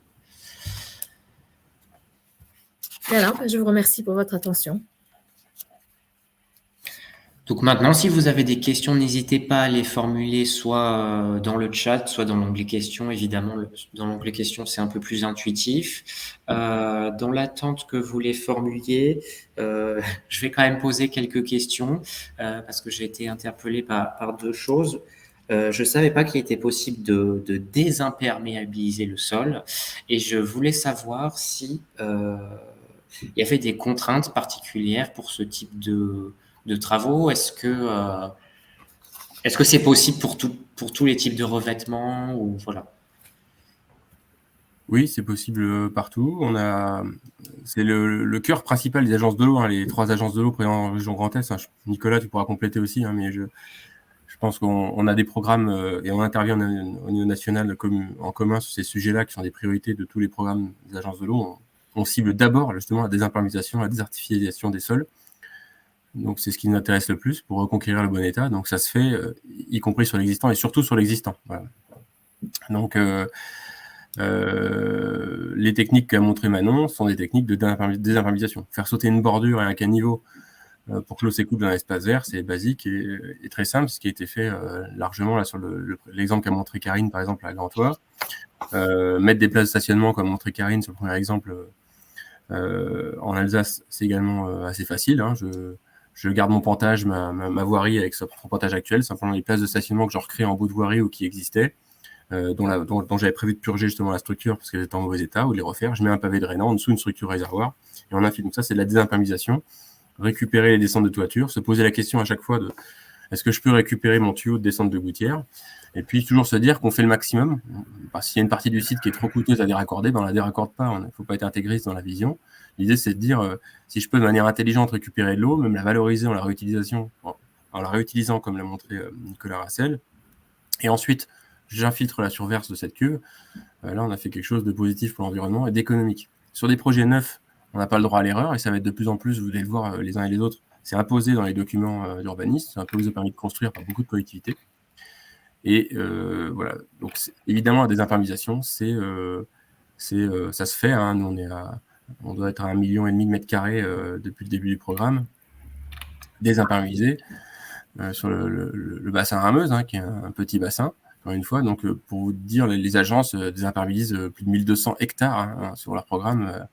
Voilà, je vous remercie pour votre attention. Donc maintenant, si vous avez des questions, n'hésitez pas à les formuler soit dans le chat, soit dans l'onglet questions. Évidemment, dans l'onglet questions, c'est un peu plus intuitif. Dans l'attente que vous les formuliez, je vais quand même poser quelques questions parce que j'ai été interpellé par 2 choses. Je ne savais pas qu'il était possible de désimperméabiliser le sol et je voulais savoir si il y avait des contraintes particulières pour ce type de travaux. Est-ce que c'est possible pour tous les types de revêtements ou voilà? Oui, c'est possible partout. C'est le cœur principal des agences de l'eau, les 3 agences de l'eau présentes en région Grand Est. Nicolas, tu pourras compléter aussi, mais je pense qu'on a des programmes et on intervient au niveau national en commun sur ces sujets-là qui sont des priorités de tous les programmes des agences de l'eau. On cible d'abord justement la désimperméabilisation, la désartificialisation des sols. Donc, c'est ce qui nous intéresse le plus pour reconquérir le bon état. Donc, ça se fait, y compris sur l'existant et surtout sur l'existant. Voilà. Donc, les techniques qu'a montré Manon sont des techniques de désimperméabilisation. Faire sauter une bordure et un caniveau pour que l'eau s'écoule dans un espace vert, c'est basique et très simple, ce qui a été fait largement là, sur l'exemple qu'a montré Karine, par exemple, à Gantois. Mettre des places de stationnement, comme montré Karine sur le premier exemple en Alsace, c'est également assez facile. Je garde mon pontage, ma voirie avec son pontage actuel, simplement les places de stationnement que je recrée en bout de voirie ou qui existaient, dont j'avais prévu de purger justement la structure parce qu'elle était en mauvais état ou de les refaire. Je mets un pavé drainant en dessous une structure réservoir et on infile. Donc ça, c'est de la désimperméabilisation. Récupérer les descentes de toiture, se poser la question à chaque fois de est-ce que je peux récupérer mon tuyau de descente de gouttière? Et puis toujours se dire qu'on fait le maximum. S'il y a une partie du site qui est trop coûteuse à déraccorder, on ne la déraccorde pas. Il ne faut pas être intégriste dans la vision. L'idée, c'est de dire si je peux de manière intelligente récupérer de l'eau, même la valoriser en la réutilisant comme l'a montré Nicolas Racel. Et ensuite, j'infiltre la surverse de cette cuve. Là, on a fait quelque chose de positif pour l'environnement et d'économique. Sur des projets neufs, on n'a pas le droit à l'erreur et ça va être de plus en plus, vous allez le voir les uns et les autres, c'est imposé dans les documents d'urbanisme, c'est imposé au permis de construire par beaucoup de collectivités. Et voilà. Donc, évidemment, la désimperméabilisation, ça se fait. Hein. Nous, on doit être à 1,5 million de mètres carrés depuis le début du programme, désimperméabilisé sur le bassin Rameuse, hein, qui est un petit bassin, encore une fois. Donc, pour vous dire, les agences désimperméabilisent plus de 1200 hectares hein, sur leur programme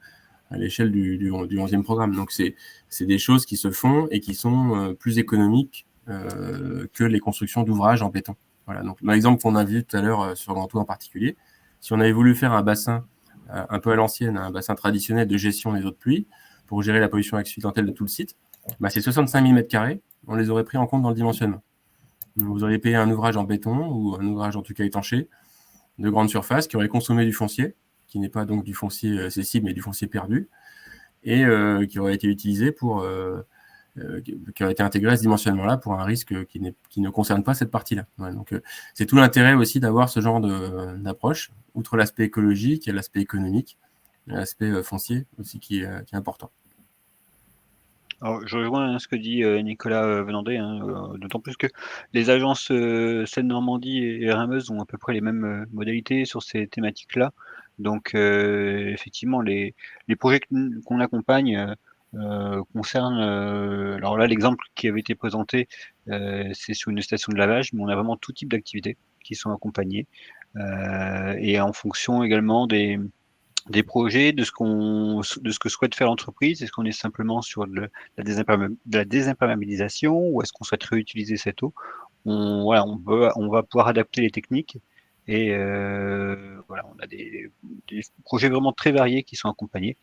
à l'échelle du 11e programme. Donc, c'est des choses qui se font et qui sont plus économiques que les constructions d'ouvrages en béton. Voilà. Donc, l'exemple qu'on a vu tout à l'heure sur Gantois en particulier, si on avait voulu faire un bassin un peu à l'ancienne, un bassin traditionnel de gestion des eaux de pluie pour gérer la pollution accidentelle de tout le site, bah, c'est 65 000 m², on les aurait pris en compte dans le dimensionnement. Donc, vous auriez payé un ouvrage en béton ou un ouvrage en tout cas étanché de grande surface qui aurait consommé du foncier, qui n'est pas donc du foncier cessible mais du foncier perdu, et qui aurait été utilisé pour qui aurait été intégré à ce dimensionnement-là pour un risque qui ne concerne pas cette partie-là. Ouais, donc, c'est tout l'intérêt aussi d'avoir ce genre d'approche, outre l'aspect écologique, il y a l'aspect économique, l'aspect foncier aussi qui est important. Alors, je rejoins ce que dit Nicolas Venandé, hein, d'autant plus que les agences Seine-Normandie et Rameuse ont à peu près les mêmes modalités sur ces thématiques-là. Donc, effectivement, les projets qu'on accompagne concernent. Alors là, l'exemple qui avait été présenté, c'est sur une station de lavage, mais on a vraiment tout type d'activités qui sont accompagnées. Et en fonction également des projets, de ce que souhaite faire l'entreprise. Est-ce qu'on est simplement sur de la désimperméabilisation ou est-ce qu'on souhaite réutiliser cette eau? On va pouvoir adapter les techniques et voilà, on a des projets vraiment très variés qui sont accompagnés,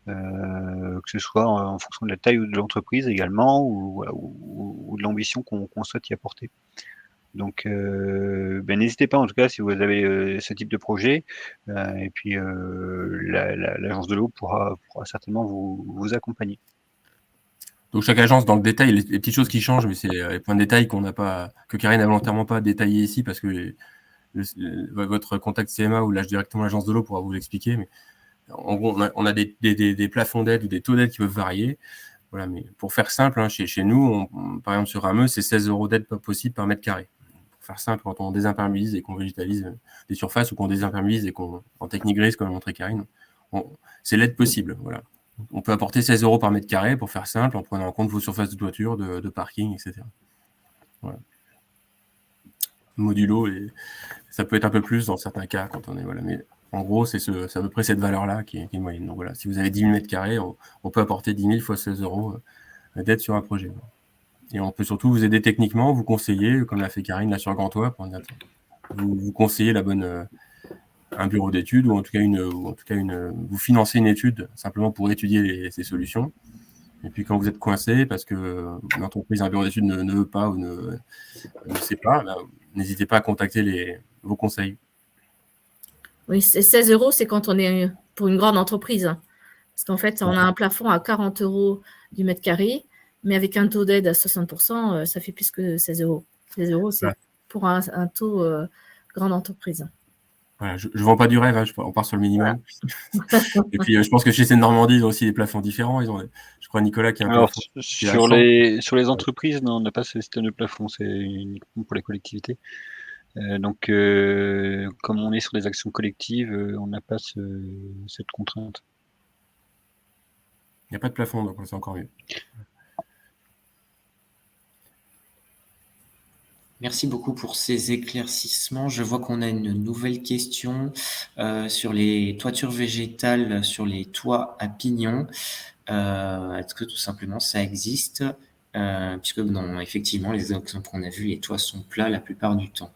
que ce soit en fonction de la taille de l'entreprise également ou de l'ambition qu'on souhaite y apporter. Donc, n'hésitez pas en tout cas si vous avez ce type de projet. Et puis, l'agence de l'eau pourra certainement vous accompagner. Donc chaque agence, dans le détail, les petites choses qui changent, mais c'est les points de détail que Karine n'a volontairement pas détaillé ici parce que votre contact CMA ou directement l'agence de l'eau pourra vous l'expliquer. Mais en gros, on a des plafonds d'aide ou des taux d'aide qui peuvent varier. Voilà, mais pour faire simple, hein, chez nous, par exemple sur Rameuse, c'est 16 € d'aide possible par mètre carré. Pour faire simple, quand on désimperméabilise et qu'on végétalise des surfaces ou qu'on désimperméabilise et qu'on en technique grise, comme l'a montré Karine, c'est l'aide possible. Voilà. On peut apporter 16 € par mètre carré pour faire simple, en prenant en compte vos surfaces de toiture, de parking, etc. Voilà. Modulo, et ça peut être un peu plus dans certains cas quand on est. Voilà, mais en gros, c'est à peu près cette valeur-là qui est moyenne. Donc voilà, si vous avez 10 000 m², on peut apporter 10 000 fois 16 € d'aide sur un projet. Et on peut surtout vous aider techniquement, vous conseiller, comme l'a fait Karine là sur Gantois, vous conseiller un bureau d'études ou en tout cas vous financez une étude simplement pour étudier ces solutions. Et puis quand vous êtes coincé parce que l'entreprise, un bureau d'études ne veut pas ou ne sait pas, n'hésitez pas à contacter vos conseils. Oui, 16 €, c'est quand on est pour une grande entreprise. Hein. Parce qu'en fait, on a un plafond à 40 € du mètre carré, mais avec un taux d'aide à 60%, ça fait plus que 16 €. 16 €, c'est pour un taux grande entreprise. Voilà, je ne vends pas du rêve, hein, on part sur le minimum. Voilà. Et puis, je pense que chez Seine-Normandie, ils ont aussi des plafonds différents. Je crois Nicolas qui a un plafond. Sur les entreprises, non, on n'a pas ce système de plafond, c'est uniquement pour les collectivités. Donc, comme on est sur des actions collectives, on n'a pas cette contrainte. Il n'y a pas de plafond, donc c'est encore mieux. Merci beaucoup pour ces éclaircissements. Je vois qu'on a une nouvelle question sur les toitures végétales, sur les toits à pignons. Est-ce que tout simplement ça existe puisque non, effectivement, les exemples qu'on a vus, les toits sont plats la plupart du temps.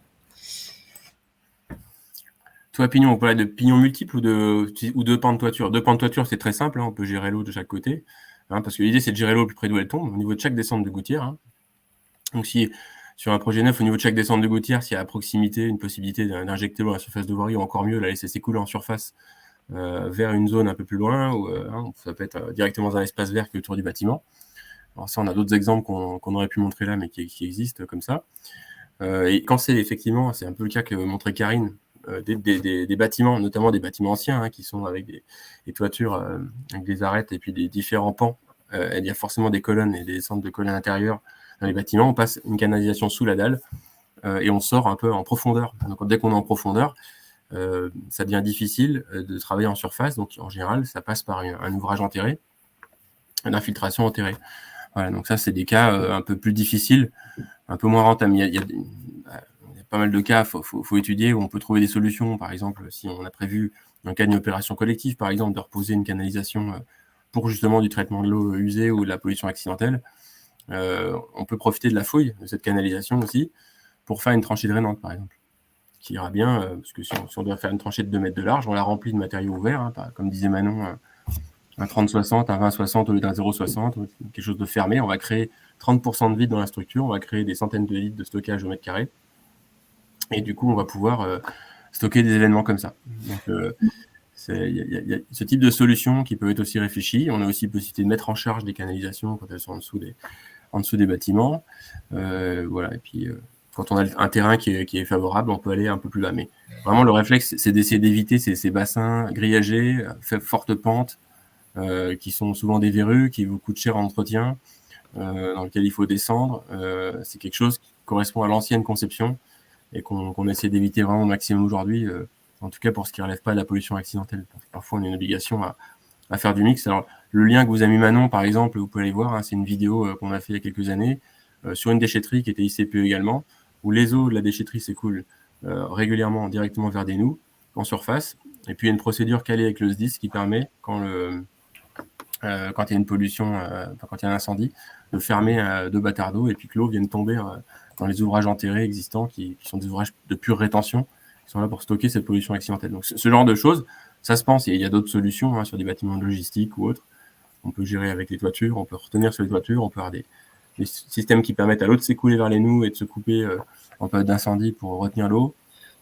Toit à pignon, on peut parler de pignons multiples ou de pans de toiture. Deux pans de toiture, c'est très simple, hein, on peut gérer l'eau de chaque côté, hein, parce que l'idée c'est de gérer l'eau plus près d'où elle tombe, au niveau de chaque descente de gouttière. Hein. Donc si sur un projet neuf, au niveau de chaque descente de gouttière, s'il y a à proximité une possibilité d'injecter l'eau à la surface de voirie, ou encore mieux, la laisser s'écouler en surface vers une zone un peu plus loin, ou ça peut être directement dans un espace vert qui est autour du bâtiment. Alors ça, on a d'autres exemples qu'on aurait pu montrer là, mais qui existent comme ça. Et quand c'est effectivement, c'est un peu le cas que montrait Karine, des bâtiments, notamment des bâtiments anciens, hein, qui sont avec des toitures avec des arêtes et puis des différents pans. Il y a forcément des colonnes et des descentes de colonnes intérieures dans les bâtiments. On passe une canalisation sous la dalle et on sort un peu en profondeur. Donc dès qu'on est en profondeur, ça devient difficile de travailler en surface. Donc en général, ça passe par un ouvrage enterré, une infiltration enterrée. Voilà, donc ça, c'est des cas un peu plus difficiles, un peu moins rentables. Il y a pas mal de cas, faut étudier, où on peut trouver des solutions. Par exemple, si on a prévu, dans le cas d'une opération collective, par exemple, de reposer une canalisation pour justement du traitement de l'eau usée ou de la pollution accidentelle, on peut profiter de la fouille de cette canalisation aussi pour faire une tranchée drainante, par exemple, qui ira bien, parce que si on doit faire une tranchée de 2 mètres de large, on la remplit de matériaux ouverts, hein, comme disait Manon, un 30-60, un 20-60 au lieu d'un 0-60, quelque chose de fermé. On va créer 30% de vide dans la structure, on va créer des centaines de litres de stockage au mètre carré, et du coup, on va pouvoir stocker des événements comme ça. Donc, il y a ce type de solution qui peut être aussi réfléchi. On a aussi possibilité de mettre en charge des canalisations quand elles sont en dessous des bâtiments. Voilà. Et puis, quand on a un terrain qui est favorable, on peut aller un peu plus bas. Mais vraiment, le réflexe, c'est d'essayer d'éviter ces bassins grillagés, forte pente, qui sont souvent des verrues, qui vous coûtent cher en entretien, dans lequel il faut descendre. C'est quelque chose qui correspond à l'ancienne conception et qu'on essaie d'éviter vraiment au maximum aujourd'hui, en tout cas pour ce qui ne relève pas de la pollution accidentelle. Parfois, on a une obligation à faire du mix. Alors, le lien que vous a mis Manon, par exemple, vous pouvez aller voir, hein, c'est une vidéo qu'on a fait il y a quelques années, sur une déchetterie qui était ICPE également, où les eaux de la déchetterie s'écoulent régulièrement directement vers des noues, en surface. Et puis, il y a une procédure calée avec le SDIS qui permet, quand il y a une pollution, quand il y a un incendie, de fermer 2 bâtards d'eau et puis que l'eau vienne tomber dans les ouvrages enterrés existants qui sont des ouvrages de pure rétention, qui sont là pour stocker cette pollution accidentelle. Donc ce genre de choses, ça se pense. Et il y a d'autres solutions hein, sur des bâtiments de logistique ou autres. On peut gérer avec les toitures, on peut retenir sur les toitures, on peut avoir des systèmes qui permettent à l'eau de s'écouler vers les noues et de se couper en période d'incendie pour retenir l'eau.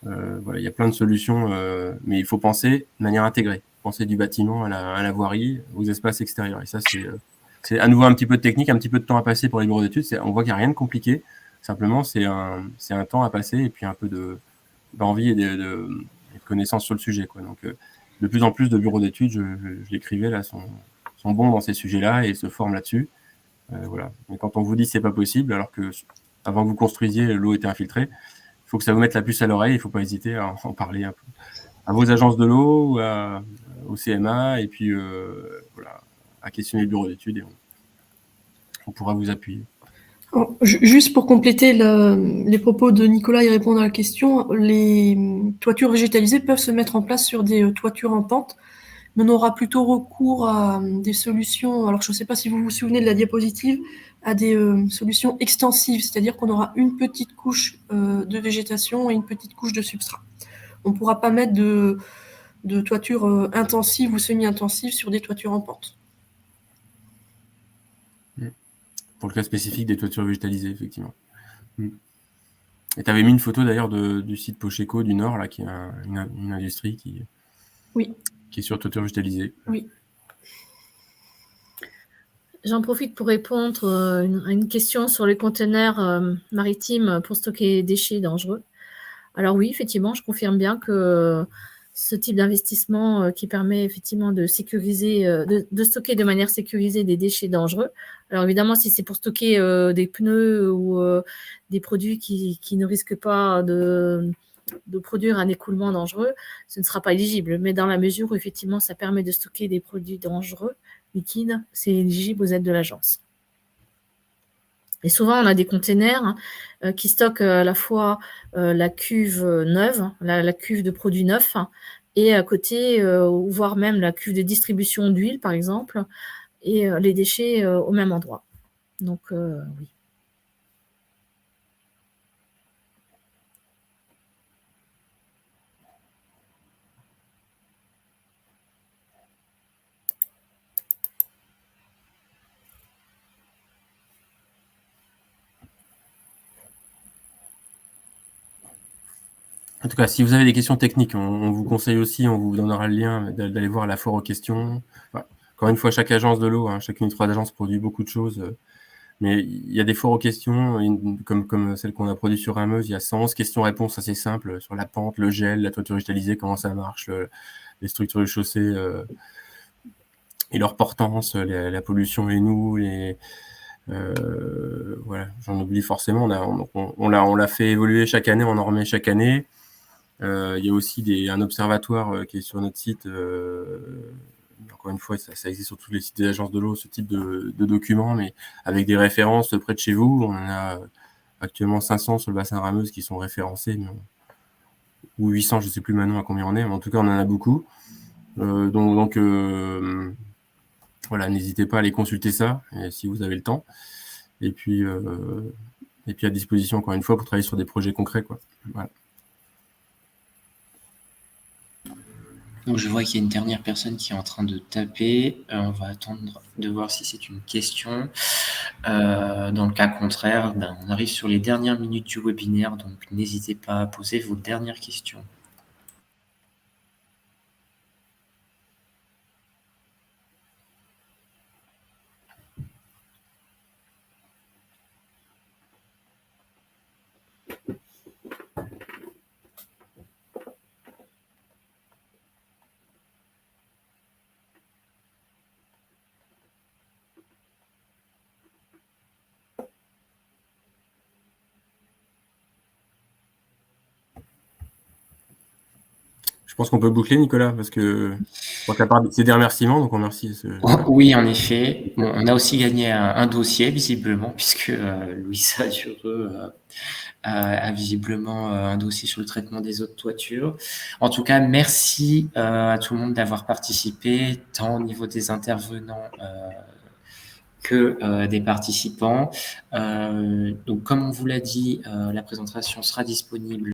Voilà, il y a plein de solutions, mais il faut penser de manière intégrée. Penser du bâtiment à la voirie, aux espaces extérieurs. Et ça, c'est à nouveau un petit peu de technique, un petit peu de temps à passer pour les bureaux d'études. On voit qu'il n'y a rien de compliqué. Simplement, c'est un temps à passer et puis un peu d'envie et de connaissances sur le sujet, quoi. Donc, de plus en plus de bureaux d'études, je l'écrivais là, sont bons dans ces sujets-là et se forment là-dessus. Voilà. Mais quand on vous dit que c'est pas possible, alors que avant que vous construisiez, l'eau était infiltrée, il faut que ça vous mette la puce à l'oreille. Il ne faut pas hésiter à en parler un peu à vos agences de l'eau, au CMA, et puis voilà, à questionner le bureau d'études et on pourra vous appuyer. Alors, juste pour compléter les propos de Nicolas et répondre à la question, les toitures végétalisées peuvent se mettre en place sur des toitures en pente, mais on aura plutôt recours à des solutions, alors je ne sais pas si vous vous souvenez de la diapositive, à des solutions extensives, c'est-à-dire qu'on aura une petite couche de végétation et une petite couche de substrat. On ne pourra pas mettre de toiture intensive ou semi-intensive sur des toitures en pente. Pour le cas spécifique des toitures végétalisées, effectivement. Et tu avais mis une photo d'ailleurs du site Pocheco du Nord, là, qui est une industrie qui est sur toiture végétalisée. Oui. J'en profite pour répondre à une question sur les conteneurs maritimes pour stocker les déchets dangereux. Alors oui, effectivement, je confirme bien que ce type d'investissement qui permet effectivement de sécuriser, de stocker de manière sécurisée des déchets dangereux. Alors évidemment, si c'est pour stocker des pneus ou des produits qui ne risquent pas de produire un écoulement dangereux, ce ne sera pas éligible. Mais dans la mesure où effectivement ça permet de stocker des produits dangereux, liquides, c'est éligible aux aides de l'agence. Et souvent, on a des containers qui stockent à la fois la cuve neuve, la cuve de produits neufs, et à côté, voire même la cuve de distribution d'huile, par exemple, et les déchets au même endroit. Donc, oui. En tout cas, si vous avez des questions techniques, on vous conseille aussi, on vous donnera le lien d'aller voir la foire aux questions. Enfin, encore une fois, chaque agence de l'eau, hein, chacune des 3 agences produit beaucoup de choses. Mais il y a des foires aux questions, comme celle qu'on a produite sur Rameuse, il y a 111 questions-réponses assez simples sur la pente, le gel, la toiture végétalisée, comment ça marche, les structures de chaussée et leur portance, la pollution et nous, Voilà, j'en oublie forcément. On l'a fait évoluer chaque année, on en remet chaque année. Il y a aussi un observatoire qui est sur notre site. Encore une fois, ça existe sur tous les sites des agences de l'eau, ce type de documents, mais avec des références près de chez vous. On en a actuellement 500 sur le bassin Rameuse qui sont référencés, ou 800, je ne sais plus maintenant à combien on est, mais en tout cas, on en a beaucoup. Donc voilà, n'hésitez pas à aller consulter ça, si vous avez le temps. Et puis à disposition, encore une fois, pour travailler sur des projets concrets, quoi. Voilà. Donc, je vois qu'il y a une dernière personne qui est en train de taper. On va attendre de voir si c'est une question. Dans le cas contraire, on arrive sur les dernières minutes du webinaire, donc n'hésitez pas à poser vos dernières questions. Je pense qu'on peut boucler, Nicolas, parce que c'est des remerciements, donc on remercie. Oui, en effet. Bon, on a aussi gagné un dossier, visiblement, puisque Louisa Dureux a visiblement un dossier sur le traitement des eaux de toiture. En tout cas, merci à tout le monde d'avoir participé, tant au niveau des intervenants que des participants. Donc, comme on vous l'a dit, la présentation sera disponible